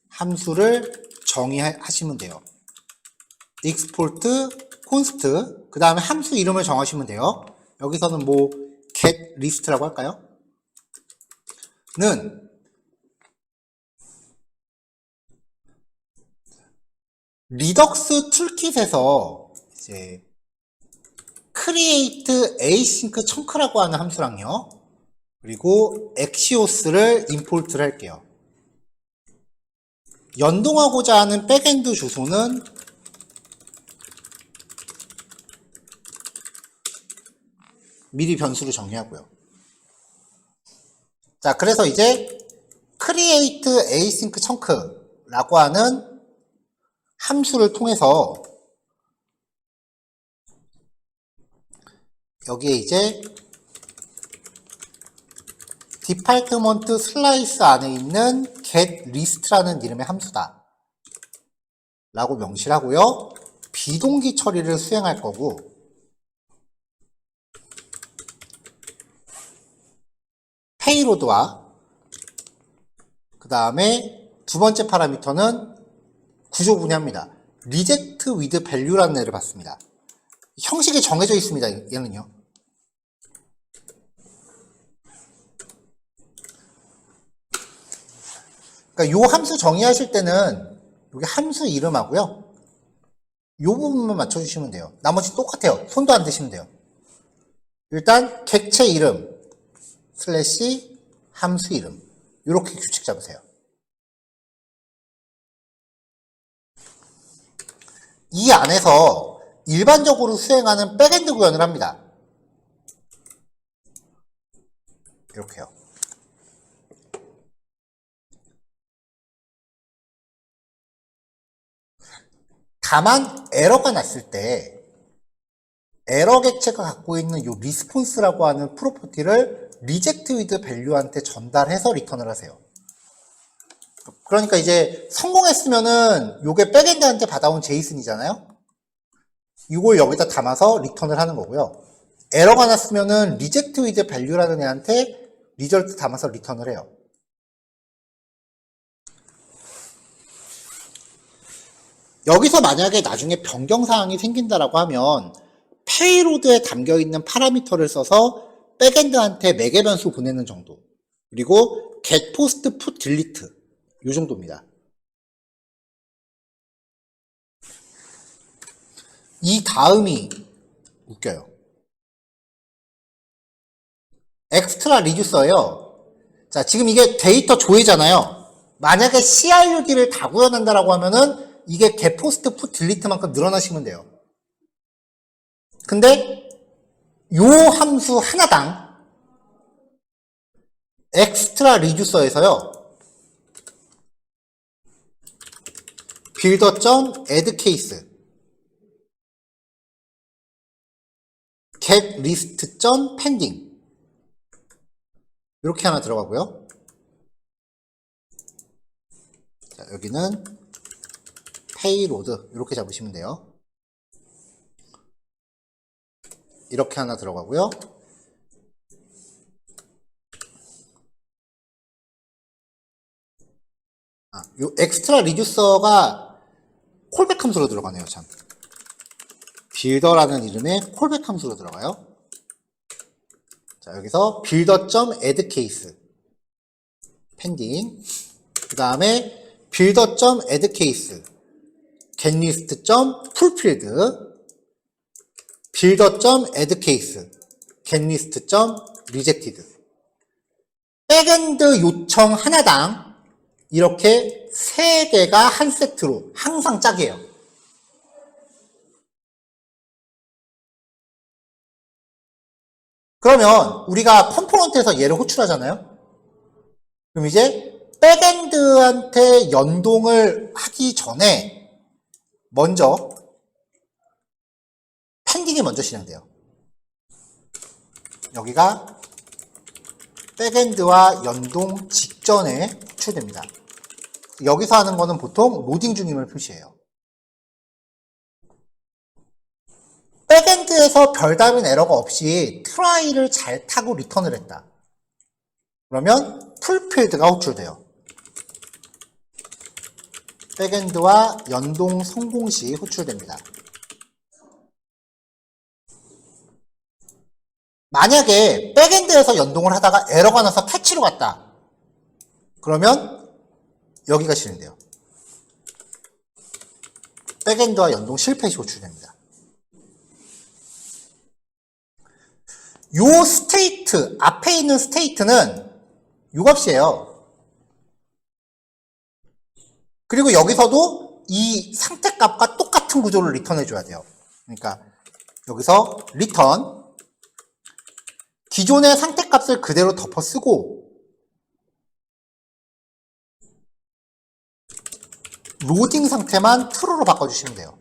함수를 정의하시면 돼요. export const 그 다음에 함수 이름을 정하시면 돼요. 여기서는 뭐 get list라고 할까요? 는 리덕스 툴킷에서 이제 create async chunk라고 하는 함수랑요, 그리고 axios를 임포트를 할게요. 연동하고자 하는 백엔드 주소는 미리 변수로 정리하고요. 자, 그래서 이제 create async chunk라고 하는 함수를 통해서 여기에 이제 디파트먼트 슬라이스 안에 있는 get list라는 이름의 함수다 라고 명시를 하고요. 비동기 처리를 수행할 거고, 페이로드와 그 다음에 두 번째 파라미터는 구조 분야입니다. reject with value라는 애를 받습니다. 형식이 정해져 있습니다. 얘는요. 그러니까 요 함수 정의하실 때는 여기 함수 이름하고요, 요 부분만 맞춰주시면 돼요. 나머지 똑같아요. 손도 안 대시면 돼요. 일단 객체 이름 슬래시 함수 이름, 이렇게 규칙 잡으세요. 이 안에서 일반적으로 수행하는 백엔드 구현을 합니다. 이렇게요. 다만 에러가 났을 때 에러 객체가 갖고 있는 이 리스폰스라고 하는 프로퍼티를 리젝트 위드 밸류한테 전달해서 리턴을 하세요. 그러니까 이제 성공했으면은 요게 백엔드한테 받아온 제이슨이잖아요. 이걸 여기다 담아서 리턴을 하는 거고요. 에러가 났으면은 리젝트 위드 밸류라는 애한테 리절트 담아서 리턴을 해요. 여기서 만약에 나중에 변경사항이 생긴다라고 하면 페이로드에 담겨있는 파라미터를 써서 백엔드한테 매개 변수 보내는 정도, 그리고 get post put delete 이 정도입니다. 이 다음이 웃겨요. 엑스트라 리듀서예요. 자, 지금 이게 데이터 조회잖아요. 만약에 CRUD를 다 구현한다라고 하면은 이게 get post put delete만큼 늘어나시면 돼요. 근데 요 함수 하나당 엑스트라 리듀서에서요, builder.addCase getList.pending 이렇게 하나 들어가고요. 자, 여기는 payload 이렇게 잡으시면 돼요. 이렇게 하나 들어가고요. 요 엑스트라 리듀서가 콜백 함수로 들어가네요. 참, builder라는 이름의 콜백 함수로 들어가요. 자, 여기서 builder.addCase pending, 그 다음에 builder.addCase getList.fulfilled, builder.addCase getList.rejected. 백엔드 요청 하나당 이렇게 3개가 한 세트로 항상 짝이에요. 그러면 우리가 컴포넌트에서 얘를 호출하잖아요. 그럼 이제 백엔드한테 연동을 하기 전에 먼저 펜딩이 먼저 실행돼요. 여기가 백엔드와 연동 직전에 호출됩니다. 여기서 하는 거는 보통 로딩 중임을 표시해요. 백엔드에서 별다른 에러가 없이 트라이를 잘 타고 리턴을 했다. 그러면 풀필드가 호출돼요. 백엔드와 연동 성공 시 호출됩니다. 만약에 백엔드에서 연동을 하다가 에러가 나서 패치로 갔다. 그러면 여기가 실행돼요. 백엔드와 연동 실패 시 호출됩니다. 요 스테이트, 앞에 있는 스테이트는 요 값이에요. 그리고 여기서도 이 상태값과 똑같은 구조를 리턴해줘야 돼요. 그러니까 여기서 리턴, 기존의 상태값을 그대로 덮어 쓰고 로딩 상태만 true로 바꿔주시면 돼요.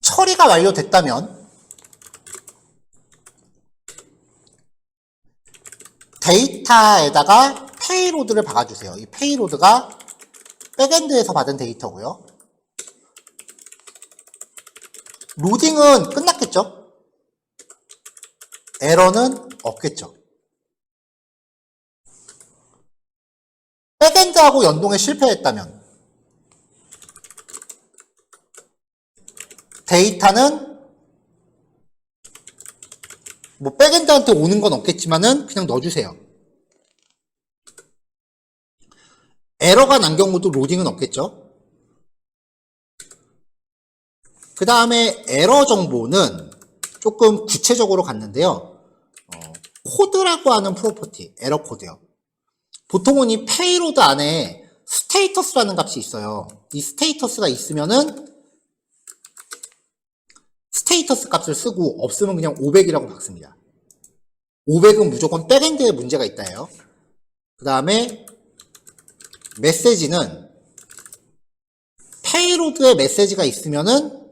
처리가 완료됐다면 데이터에다가 페이로드를 박아주세요. 이 페이로드가 백엔드에서 받은 데이터고요. 로딩은 끝났겠죠? 에러는 없겠죠? 백엔드하고 연동에 실패했다면 데이터는 뭐 백엔드한테 오는 건 없겠지만은 그냥 넣어주세요. 에러가 난 경우도 로딩은 없겠죠? 그 다음에 에러 정보는 조금 구체적으로 갔는데요. 코드라고 하는 프로퍼티, 에러 코드요. 보통은 이 페이로드 안에 스테이터스라는 값이 있어요. 이 스테이터스가 있으면은 스테이터스 값을 쓰고 없으면 그냥 500이라고 박습니다. 500은 무조건 백엔드에 문제가 있다예요. 그 다음에 메시지는 페이로드에 메시지가 있으면은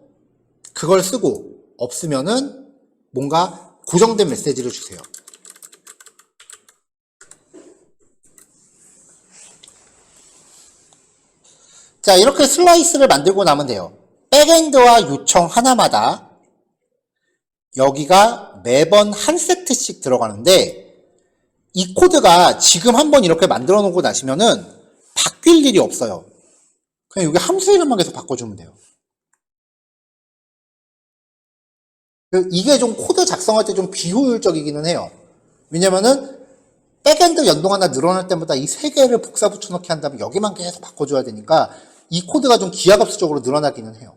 그걸 쓰고 없으면은 뭔가 고정된 메시지를 주세요. 자, 이렇게 슬라이스를 만들고 나면 돼요. 백엔드와 요청 하나마다 여기가 매번 한 세트씩 들어가는데 이 코드가 지금 한번 이렇게 만들어 놓고 나시면은 바뀔 일이 없어요. 그냥 여기 함수 이름만 계속 바꿔주면 돼요. 이게 좀 코드 작성할 때 좀 비효율적이기는 해요. 왜냐면은 백엔드 연동 하나 늘어날 때마다 이 세 개를 복사 붙여넣기 한다면 여기만 계속 바꿔줘야 되니까 이 코드가 좀 기하급수적으로 늘어나기는 해요.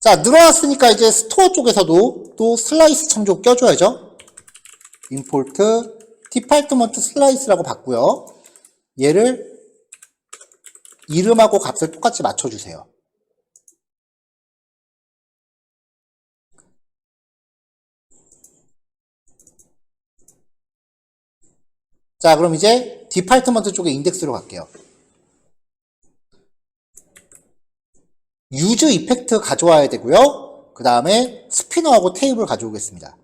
자, 늘어났으니까 이제 스토어 쪽에서도 또 슬라이스 참조 껴줘야죠. 임포트 디파트먼트 슬라이스라고 봤고요. 얘를 이름하고 값을 똑같이 맞춰주세요. 자, 그럼 이제 디파트먼트 쪽에 인덱스로 갈게요. 유즈 이펙트 가져와야 되고요. 그 다음에 스피너하고 테이블 가져오겠습니다.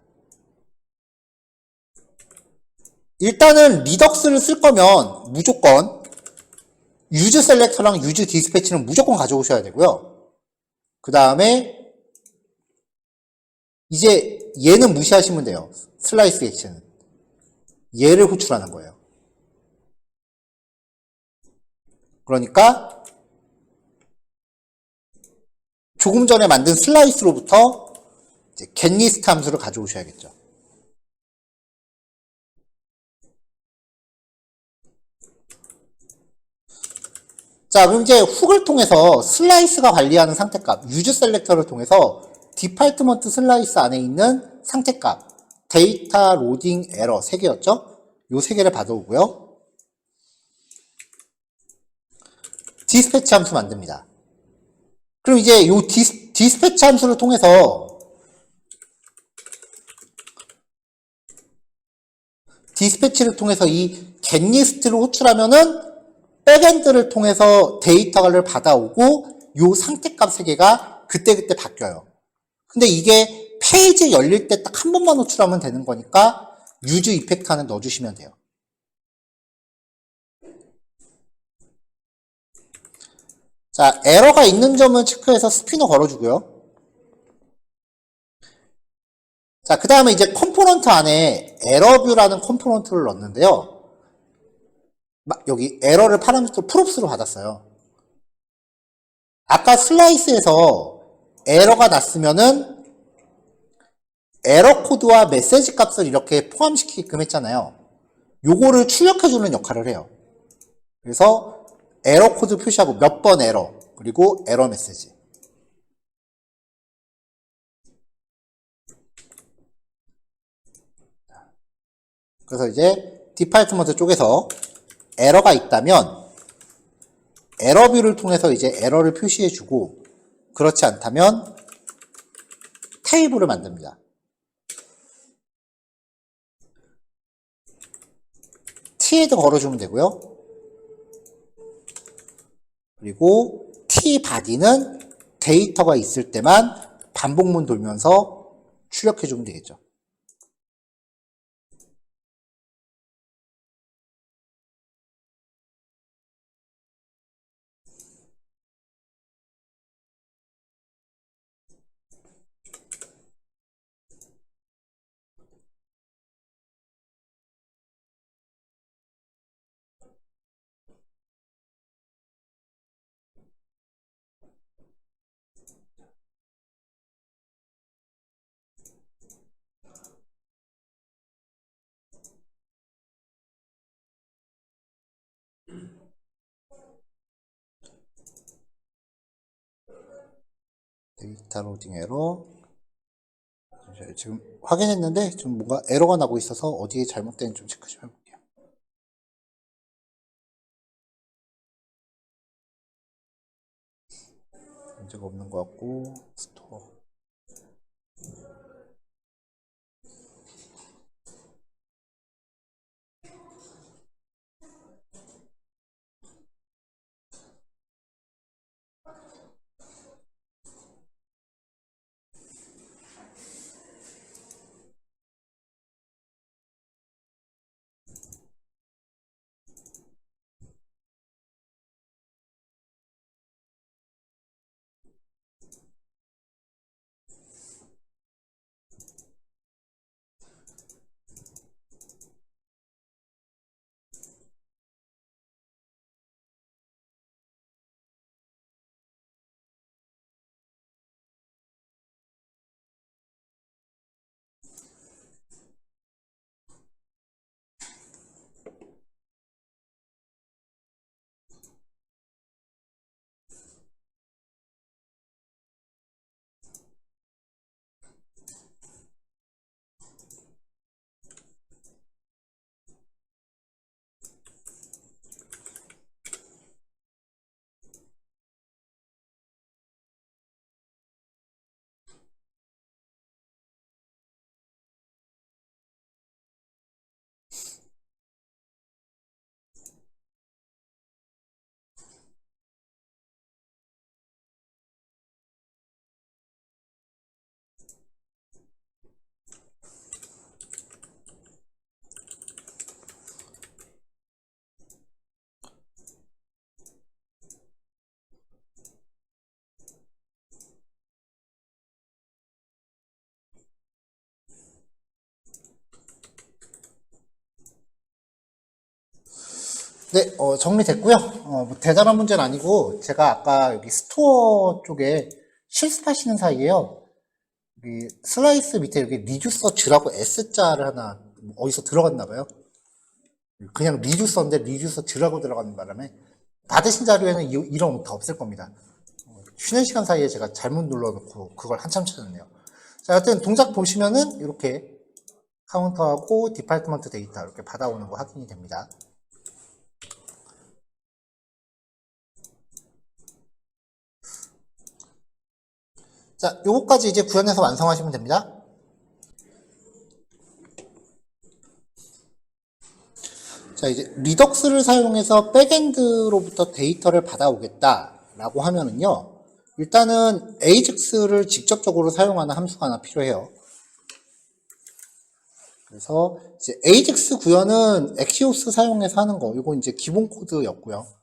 일단은 리덕스를 쓸 거면 무조건 유즈 셀렉터랑 유즈 디스패치는 무조건 가져오셔야 되고요. 그 다음에 이제 얘는 무시하시면 돼요. 슬라이스 액션은. 얘를 호출하는 거예요. 그러니까 조금 전에 만든 슬라이스로부터 이제 getList 함수를 가져오셔야겠죠. 자, 그럼 이제 훅을 통해서 슬라이스가 관리하는 상태값, 유즈 셀렉터를 통해서 디파트먼트 슬라이스 안에 있는 상태값, 데이터 로딩 에러 3개였죠? 요 3개를 받아오고요. 디스패치 함수 만듭니다. 그럼 이제 요 디스패치 함수를 통해서 디스패치를 통해서 이 getList를 호출하면은 백엔드를 통해서 데이터를 받아오고 요 상태값 3개가 그때그때 바뀌어요. 근데 이게 페이지 열릴 때 딱 한 번만 호출하면 되는 거니까 유즈 이펙트 하나 넣어주시면 돼요. 자, 에러가 있는 점을 체크해서 스피너 걸어주고요. 자, 그 다음에 이제 컴포넌트 안에 에러뷰라는 컴포넌트를 넣었는데요. 여기 에러를 파라미터 프롭스로 받았어요. 아까 슬라이스에서 에러가 났으면은 에러 코드와 메시지 값을 이렇게 포함시키게끔 했잖아요. 요거를 출력해주는 역할을 해요. 그래서 에러 코드 표시하고 몇 번 에러, 그리고 에러 메시지. 그래서 이제 디파트먼트 쪽에서 에러가 있다면 에러뷰를 통해서 이제 에러를 표시해주고, 그렇지 않다면 테이블을 만듭니다. t에도 걸어주면 되고요. 그리고 tbody는 데이터가 있을 때만 반복문 돌면서 출력해주면 되겠죠. 데이터 로딩 에러. 지금 확인했는데 좀 뭔가 에러가 나고 있어서 어디에 잘못된지 좀 체크 좀 해볼게요. 문제가 없는 것 같고, 스토어. 네, 정리됐고요. 뭐 대단한 문제는 아니고, 제가 아까 여기 스토어 쪽에 실습하시는 사이에요. 여기 슬라이스 밑에 여기 리듀서 즈라고 S자를 하나 어디서 들어갔나 봐요. 그냥 리듀서인데 리듀서 즈라고 들어가는 바람에 받으신 자료에는 이런 오타 없을 겁니다. 쉬는 시간 사이에 제가 잘못 눌러놓고 그걸 한참 찾았네요. 자, 하여튼 동작 보시면은 이렇게 카운터하고 디파트먼트 데이터 이렇게 받아오는 거 확인이 됩니다. 자, 요거까지 이제 구현해서 완성하시면 됩니다. 자, 이제 리덕스를 사용해서 백엔드로부터 데이터를 받아오겠다라고 하면은요. 일단은 AJAX를 직접적으로 사용하는 함수가 하나 필요해요. 그래서 이제 AJAX 구현은 엑시오스 사용해서 하는 거, 이거 이제 기본 코드였고요.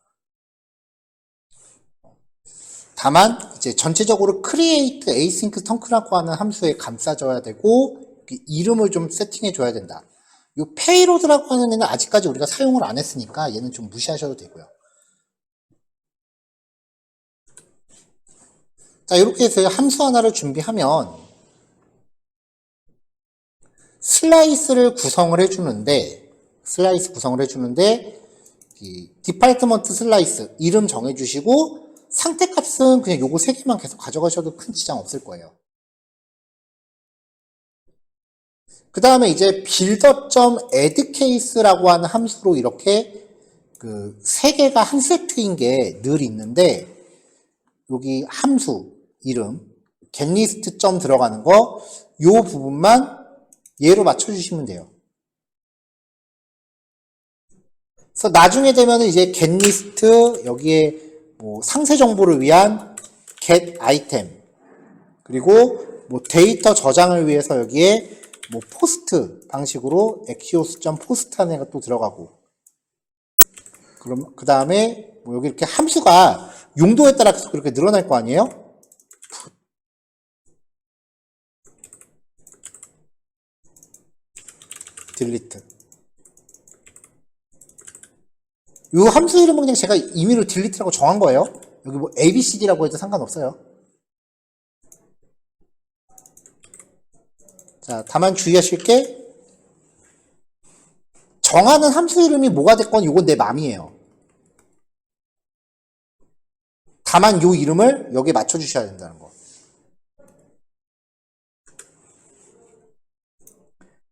다만 이제 전체적으로 create async 턴크라고 하는 함수에 감싸줘야 되고 이름을 좀 세팅해 줘야 된다. 이 페이로드라고 하는 애는 아직까지 우리가 사용을 안 했으니까 얘는 좀 무시하셔도 되고요. 자, 이렇게 해서 함수 하나를 준비하면 슬라이스 구성을 해주는데 이 디파트먼트 슬라이스 이름 정해주시고 상태값은 그냥 요거 3개만 계속 가져가셔도 큰 지장 없을 거예요. 그 다음에 이제 builder.addcase라고 하는 함수로 이렇게 그 3개가 한 세트인 게 늘 있는데 여기 함수 이름 getList 점 들어가는 거 요 부분만 얘로 맞춰주시면 돼요. 그래서 나중에 되면은 이제 getList 여기에 뭐 상세 정보를 위한 getItem 그리고 뭐 데이터 저장을 위해서 여기에 뭐 포스트 방식으로 axios.post 하는 애가 또 들어가고 그럼 그 다음에 뭐 여기 이렇게 함수가 용도에 따라 계속 그렇게 늘어날 거 아니에요? delete 이 함수 이름은 그냥 제가 임의로 delete라고 정한 거예요. 여기 뭐 abcd라고 해도 상관없어요. 자, 다만 주의하실 게 정하는 함수 이름이 뭐가 됐건 이건 내 맘이에요. 다만 요 이름을 여기에 맞춰주셔야 된다는 거.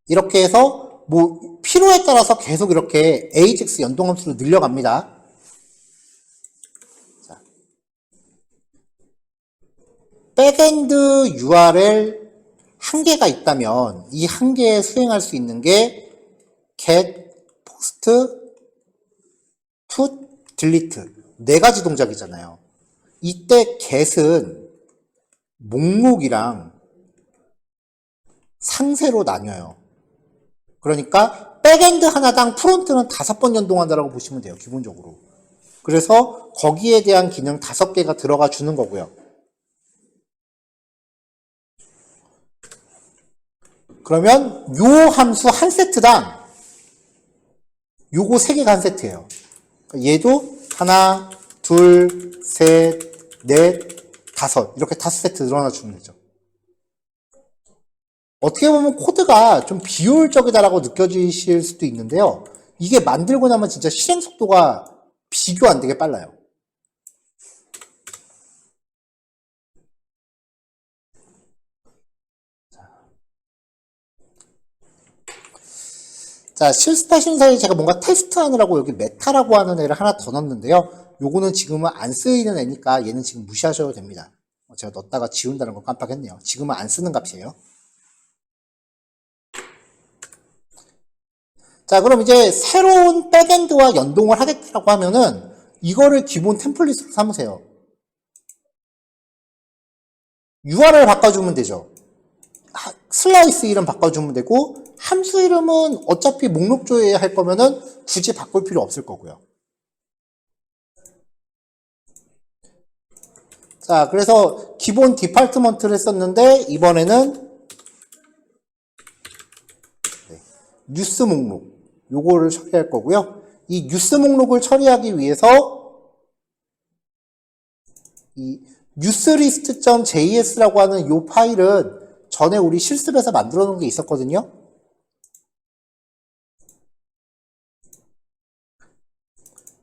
이렇게 해서 뭐 필요에 따라서 계속 이렇게 ajax 연동함수로 늘려갑니다. 자, 백엔드 URL 한 개가 있다면 이 한 개에 수행할 수 있는 게 get, post, put, delete 4가지 동작이잖아요. 이때 get은 목록이랑 상세로 나뉘어요. 그러니까 백엔드 하나당 프론트는 5번 연동한다고 보시면 돼요. 기본적으로. 그래서 거기에 대한 기능 5개가 들어가 주는 거고요. 그러면 요 함수 한 세트당 요거 3개가 한 세트예요. 얘도 하나, 둘, 셋, 넷, 5 이렇게 5세트 늘어나 주면 되죠. 어떻게 보면 코드가 좀 비효율적이다라고 느껴지실 수도 있는데요. 이게 만들고 나면 진짜 실행 속도가 비교 안 되게 빨라요. 자, 실습하시는 사이에 제가 뭔가 테스트하느라고 여기 메타라고 하는 애를 하나 더 넣었는데요. 요거는 지금은 안 쓰이는 애니까 얘는 지금 무시하셔도 됩니다. 제가 넣었다가 지운다는 걸 깜빡했네요. 지금은 안 쓰는 값이에요. 자, 그럼 이제 새로운 백엔드와 연동을 하겠다고 하면은 이거를 기본 템플릿으로 삼으세요. URL 바꿔주면 되죠. 슬라이스 이름 바꿔주면 되고 함수 이름은 어차피 목록 조회해야 할 거면은 굳이 바꿀 필요 없을 거고요. 자, 그래서 기본 디파트먼트를 썼는데 이번에는 뉴스 목록 요거를 처리할 거고요. 이 뉴스 목록을 처리하기 위해서 이 newslist.js라고 하는 요 파일은 전에 우리 실습에서 만들어 놓은 게 있었거든요.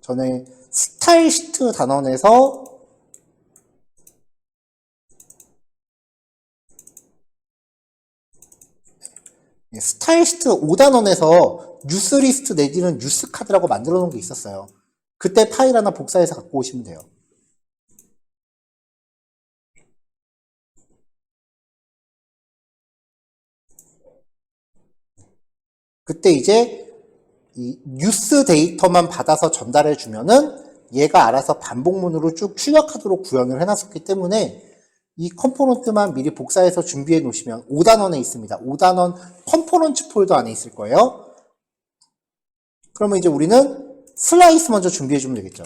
전에 스타일시트 단원에서 스타일시트 5단원에서 뉴스리스트 내지는 뉴스카드라고 만들어 놓은 게 있었어요. 그때 파일 하나 복사해서 갖고 오시면 돼요. 그때 이제 이 뉴스 데이터만 받아서 전달해 주면은 얘가 알아서 반복문으로 쭉 출력하도록 구현을 해놨었기 때문에 이 컴포넌트만 미리 복사해서 준비해 놓으시면 5단원에 있습니다. 5단원 컴포넌트 폴더 안에 있을 거예요. 그러면 이제 우리는 슬라이스 먼저 준비해 주면 되겠죠.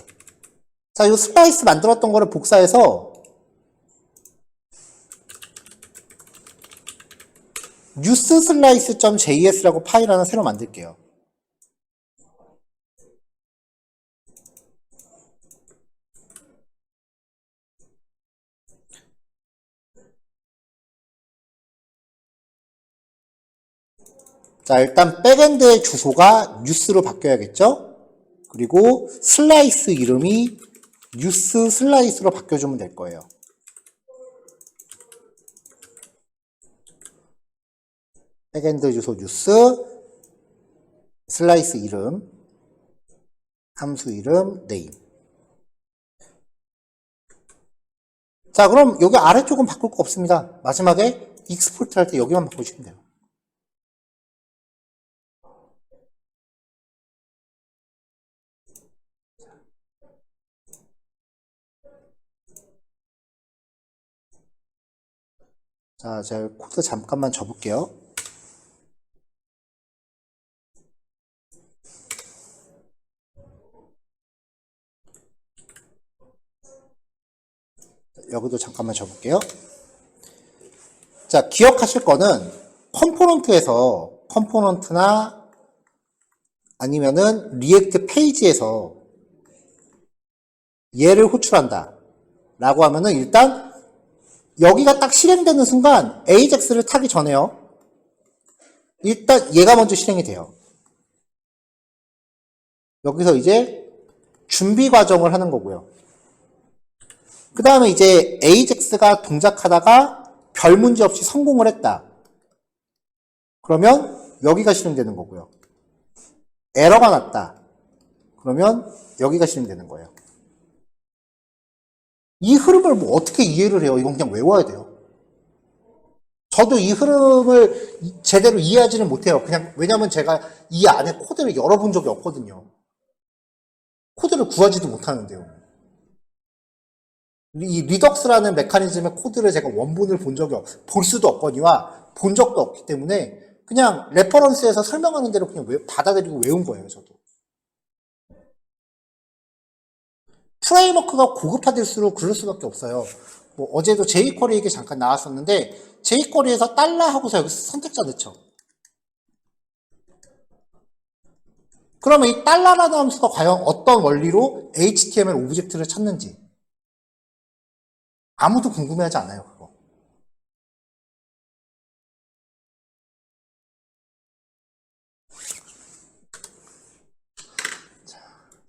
자, 이 슬라이스 만들었던 거를 복사해서 newsslice.js라고 파일 하나 새로 만들게요. 자, 일단 백엔드의 주소가 뉴스로 바뀌어야겠죠? 그리고 슬라이스 이름이 뉴스 슬라이스로 바뀌어주면 될 거예요. 백엔드 주소 뉴스, 슬라이스 이름, 함수 이름, 네임. 자, 그럼 여기 아래쪽은 바꿀 거 없습니다. 마지막에 익스포트 할 때 여기만 바꾸시면 돼요. 자, 제가 코드 잠깐만 접을게요. 여기도 잠깐만 접을게요. 자, 기억하실 거는 컴포넌트나 아니면은 리액트 페이지에서 얘를 호출한다 라고 하면은 일단 여기가 딱 실행되는 순간 AJAX를 타기 전에요. 일단 얘가 먼저 실행이 돼요. 여기서 이제 준비 과정을 하는 거고요. 그 다음에 이제 AJAX가 동작하다가 별 문제 없이 성공을 했다. 그러면 여기가 실행되는 거고요. 에러가 났다. 그러면 여기가 실행되는 거예요. 이 흐름을 뭐 어떻게 이해를 해요? 이건 그냥 외워야 돼요. 저도 이 흐름을 제대로 이해하지는 못해요. 그냥 왜냐면 제가 이 안에 코드를 열어본 적이 없거든요. 코드를 구하지도 못하는데요. 이 리덕스라는 메커니즘의 코드를 제가 원본을 볼 수도 없거니와 본 적도 없기 때문에 그냥 레퍼런스에서 설명하는 대로 그냥 받아들이고 외운 거예요, 저도. 프레임워크가 고급화될수록 그럴 수밖에 없어요. 뭐 어제도 jQuery 얘기 잠깐 나왔었는데 jQuery에서 달러 하고서 여기서 선택자 넣죠. 그러면 이 달러라는 함수가 과연 어떤 원리로 HTML 오브젝트를 찾는지 아무도 궁금해하지 않아요, 그거.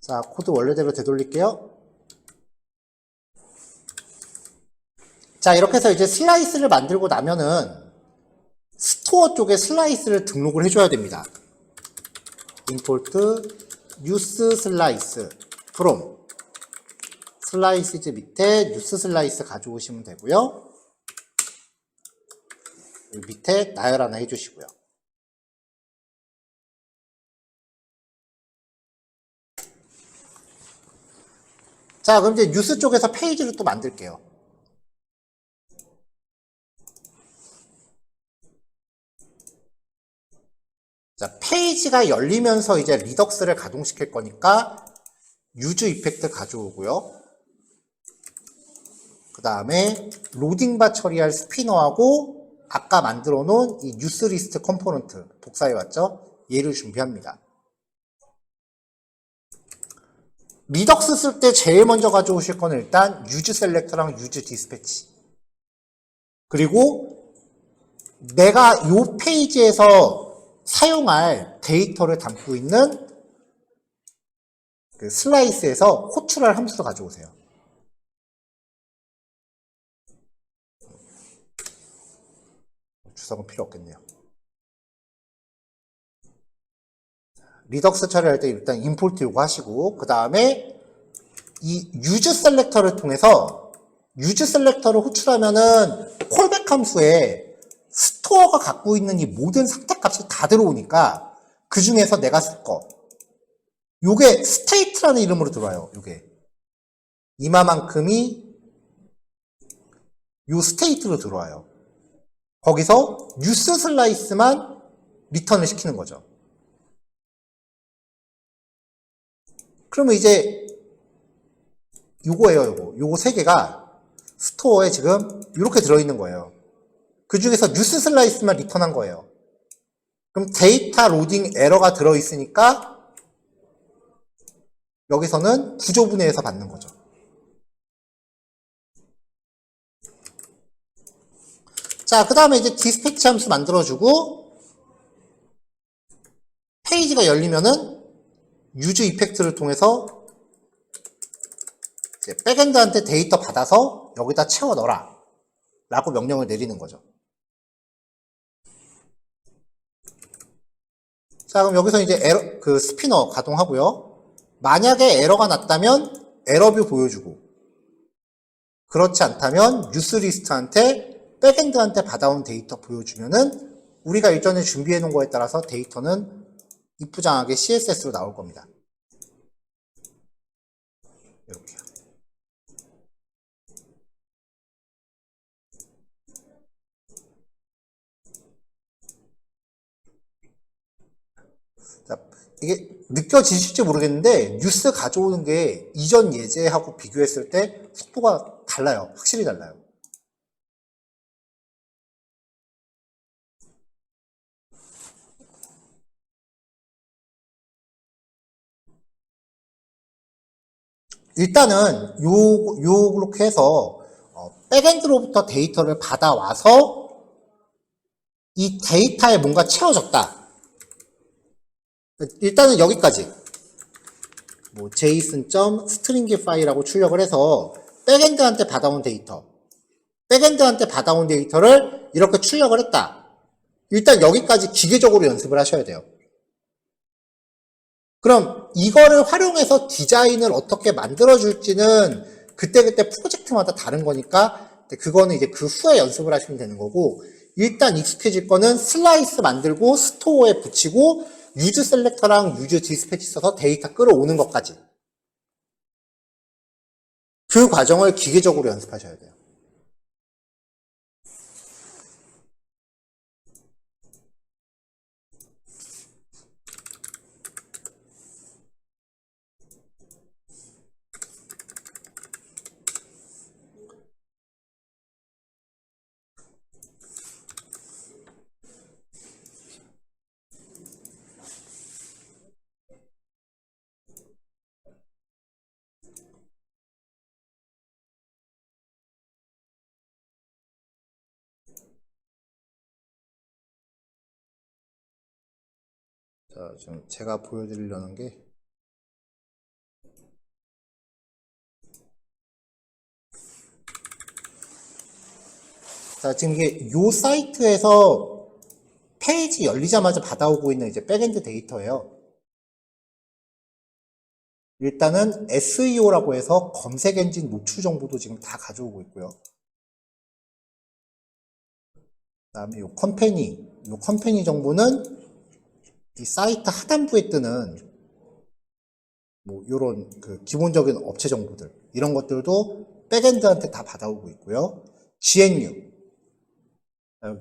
자, 코드 원래대로 되돌릴게요. 자, 이렇게 해서 이제 슬라이스를 만들고 나면은 스토어 쪽에 슬라이스를 등록을 해줘야 됩니다. import use slice from 슬라이스즈 밑에 뉴스 슬라이스 가져오시면 되고요. 여기 밑에 나열 하나 해주시고요. 자, 그럼 이제 뉴스 쪽에서 페이지를 또 만들게요. 자, 페이지가 열리면서 이제 리덕스를 가동시킬 거니까 유즈 이펙트 가져오고요. 그 다음에 로딩바 처리할 스피너하고 아까 만들어 놓은 이 뉴스 리스트 컴포넌트 복사해 왔죠? 얘를 준비합니다. 리덕스 쓸 때 제일 먼저 가져오실 거는 일단 유즈 셀렉터랑 유즈 디스패치. 그리고 내가 이 페이지에서 사용할 데이터를 담고 있는 그 슬라이스에서 호출할 함수를 가져오세요. 주석은 필요 없겠네요. 리덕스 처리할 때 일단 임포트 요구하시고 그 다음에 이 유즈 셀렉터를 통해서 유즈 셀렉터를 호출하면은 콜백 함수에 스토어가 갖고 있는 이 모든 상태값이 다 들어오니까 그 중에서 내가 쓸 거 요게 스테이트라는 이름으로 들어와요. 요게 이마만큼이 요 스테이트로 들어와요. 거기서 뉴스 슬라이스만 리턴을 시키는 거죠. 그러면 이제 요거예요. 요거 세 개가 스토어에 지금 이렇게 들어있는 거예요. 그 중에서 뉴스 슬라이스만 리턴한 거예요. 그럼 데이터 로딩 에러가 들어있으니까 여기서는 구조분해해서 받는 거죠. 자, 그 다음에 이제 디스패치 함수 만들어주고 페이지가 열리면은 유즈 이펙트를 통해서 이제 백엔드한테 데이터 받아서 여기다 채워 넣어라 라고 명령을 내리는 거죠. 자, 그럼 여기서 이제 에러, 그 스피너 가동하고요. 만약에 에러가 났다면 에러뷰 보여주고, 그렇지 않다면 뉴스리스트한테 백엔드한테 받아온 데이터 보여주면은 우리가 일전에 준비해 놓은 거에 따라서 데이터는 이쁘장하게 CSS로 나올 겁니다. 이렇게요. 자, 이게 느껴지실지 모르겠는데 뉴스 가져오는 게 이전 예제하고 비교했을 때 속도가 달라요. 확실히 달라요. 일단은 요렇게 해서 백엔드로부터 데이터를 받아와서 이 데이터에 뭔가 채워졌다. 일단은 여기까지 뭐 json.string 파일하고 출력을 해서 백엔드한테 받아온 데이터를 이렇게 출력을 했다. 일단 여기까지 기계적으로 연습을 하셔야 돼요. 그럼 이거를 활용해서 디자인을 어떻게 만들어줄지는 그때그때 프로젝트마다 다른 거니까 그거는 이제 그 후에 연습을 하시면 되는 거고, 일단 익숙해질 거는 슬라이스 만들고 스토어에 붙이고 유즈 셀렉터랑 유즈 디스패치 써서 데이터 끌어오는 것까지, 그 과정을 기계적으로 연습하셔야 돼요. 자, 지금 제가 보여드리려는 게, 자, 지금 이게 요 사이트에서 페이지 열리자마자 받아오고 있는 이제 백엔드 데이터예요. 일단은 SEO라고 해서 검색 엔진 노출 정보도 지금 다 가져오고 있고요. 그다음에 요 컴퍼니 정보는 이 사이트 하단부에 뜨는 뭐 요런 그 기본적인 업체 정보들, 이런 것들도 백엔드한테 다 받아오고 있고요. GNU,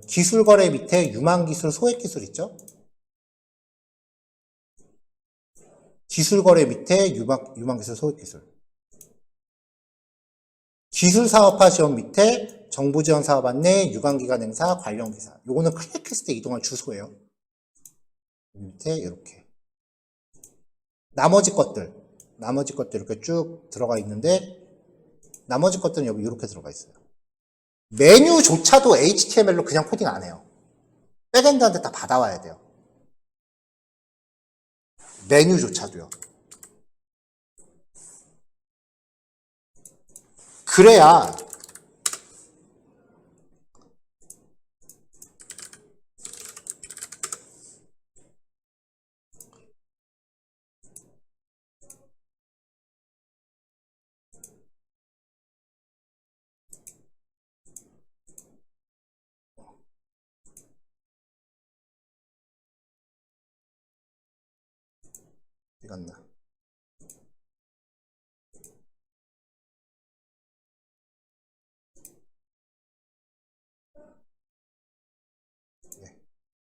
기술 거래 밑에 유망 기술, 소액 기술 있죠? 기술 거래 밑에 유망 기술, 소액 기술. 기술 사업화 지원 밑에 정부 지원 사업 안내, 유관기관 행사, 관련 기사. 요거는 클릭했을 때 이동할 주소예요. 밑에 이렇게. 나머지 것들 이렇게 쭉 들어가 있는데, 나머지 것들은 여기 이렇게 들어가 있어요. 메뉴조차도 HTML로 그냥 코딩 안 해요. 백엔드한테 다 받아와야 돼요. 메뉴조차도요. 그래야 이건나.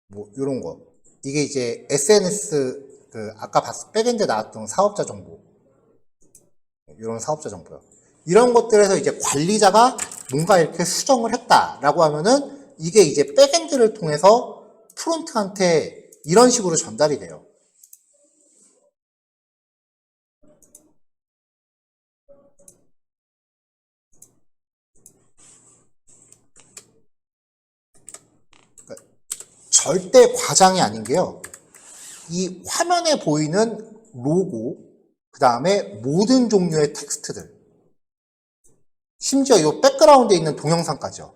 뭐 요런 거. 이게 이제 SNS 그 아까 백엔드 나왔던 사업자 정보. 이런 사업자 정보요. 이런 것들에서 이제 관리자가 뭔가 이렇게 수정을 했다라고 하면은 이게 이제 백엔드를 통해서 프론트한테 이런 식으로 전달이 돼요. 그러니까 절대 과장이 아닌 게요. 이 화면에 보이는 로고, 그 다음에 모든 종류의 텍스트들, 심지어 이 백그라운드에 있는 동영상까지요.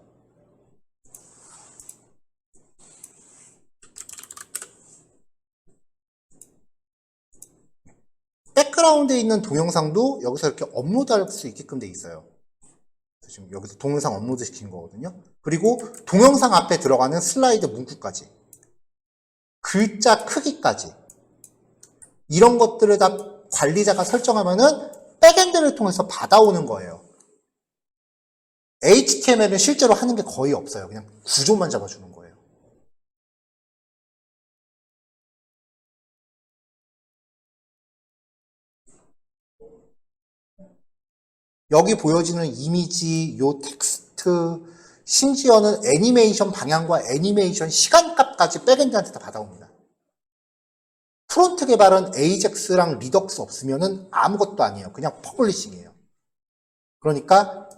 백그라운드에 있는 동영상도 여기서 이렇게 업로드할 수 있게끔 돼 있어요. 지금 여기서 동영상 업로드 시킨 거거든요. 그리고 동영상 앞에 들어가는 슬라이드 문구까지, 글자 크기까지, 이런 것들을 다 관리자가 설정하면은 백엔드를 통해서 받아오는 거예요. HTML은 실제로 하는 게 거의 없어요. 그냥 구조만 잡아주는 거예요. 여기 보여지는 이미지, 요 텍스트, 심지어는 애니메이션 방향과 애니메이션 시간값까지 백엔드한테 다 받아옵니다. 프론트 개발은 AJAX랑 리덕스 없으면은 아무것도 아니에요. 그냥 퍼블리싱이에요. 그러니까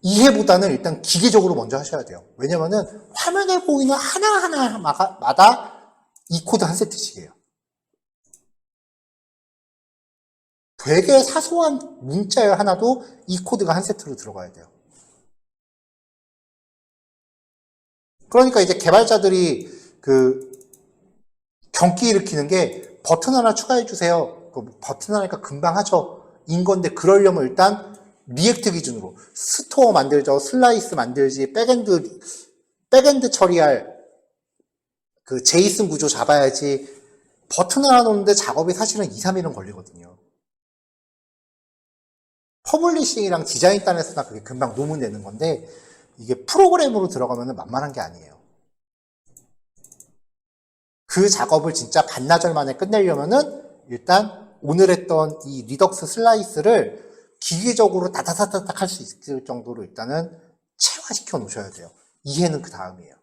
이해보다는 일단 기계적으로 먼저 하셔야 돼요. 왜냐면은 화면에 보이는 하나하나마다 이 코드 한 세트씩이에요. 되게 사소한 문자열 하나도 이 코드가 한 세트로 들어가야 돼요. 그러니까 이제 개발자들이 그 경기 일으키는 게 버튼 하나 추가해 주세요. 그 버튼 하나니까 금방 하죠. 인 건데 그러려면 일단 리액트 기준으로 스토어 만들죠. 슬라이스 만들지. 백엔드 처리할 그 제이슨 구조 잡아야지. 버튼 하나 놓는데 작업이 사실은 2, 3일은 걸리거든요. 퍼블리싱이랑 디자인 단에서나 그게 금방 노문되는 건데 이게 프로그램으로 들어가면 만만한 게 아니에요. 그 작업을 진짜 반나절 만에 끝내려면은 일단 오늘 했던 이 리덕스 슬라이스를 기계적으로 다다다닥 할 수 있을 정도로 일단은 체화시켜 놓으셔야 돼요. 이해는 그 다음이에요.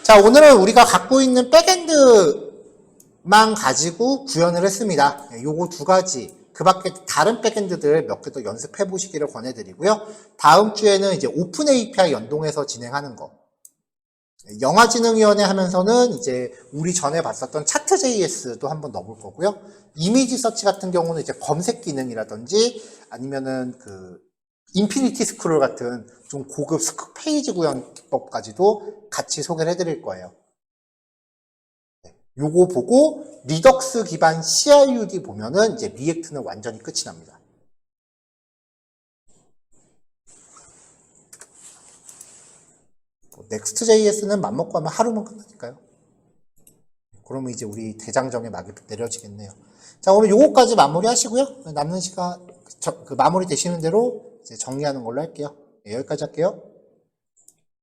자, 오늘은 우리가 갖고 있는 백엔드만 가지고 구현을 했습니다. 요거 두 가지, 그 밖에 다른 백엔드들 몇 개 더 연습해 보시기를 권해드리고요. 다음 주에는 이제 오픈 API 연동해서 진행하는 거. 영화진흥위원회 하면서는 이제 우리 전에 봤었던 차트.js도 한번 넣어볼 거고요. 이미지 서치 같은 경우는 이제 검색 기능이라든지 아니면은 그 인피니티 스크롤 같은 좀 고급 페이지 구현 기법까지도 같이 소개를 해드릴 거예요. 요거 보고 리덕스 기반 CRUD 보면은 이제 리액트는 완전히 끝이 납니다. 넥스트.js는 맘먹고 하면 하루만 끝나니까요. 그러면 이제 우리 대장정에 막이 내려지겠네요. 자, 오늘 요거까지 마무리 하시고요. 남는 시간, 마무리 되시는 대로 이제 정리하는 걸로 할게요. 네, 여기까지 할게요.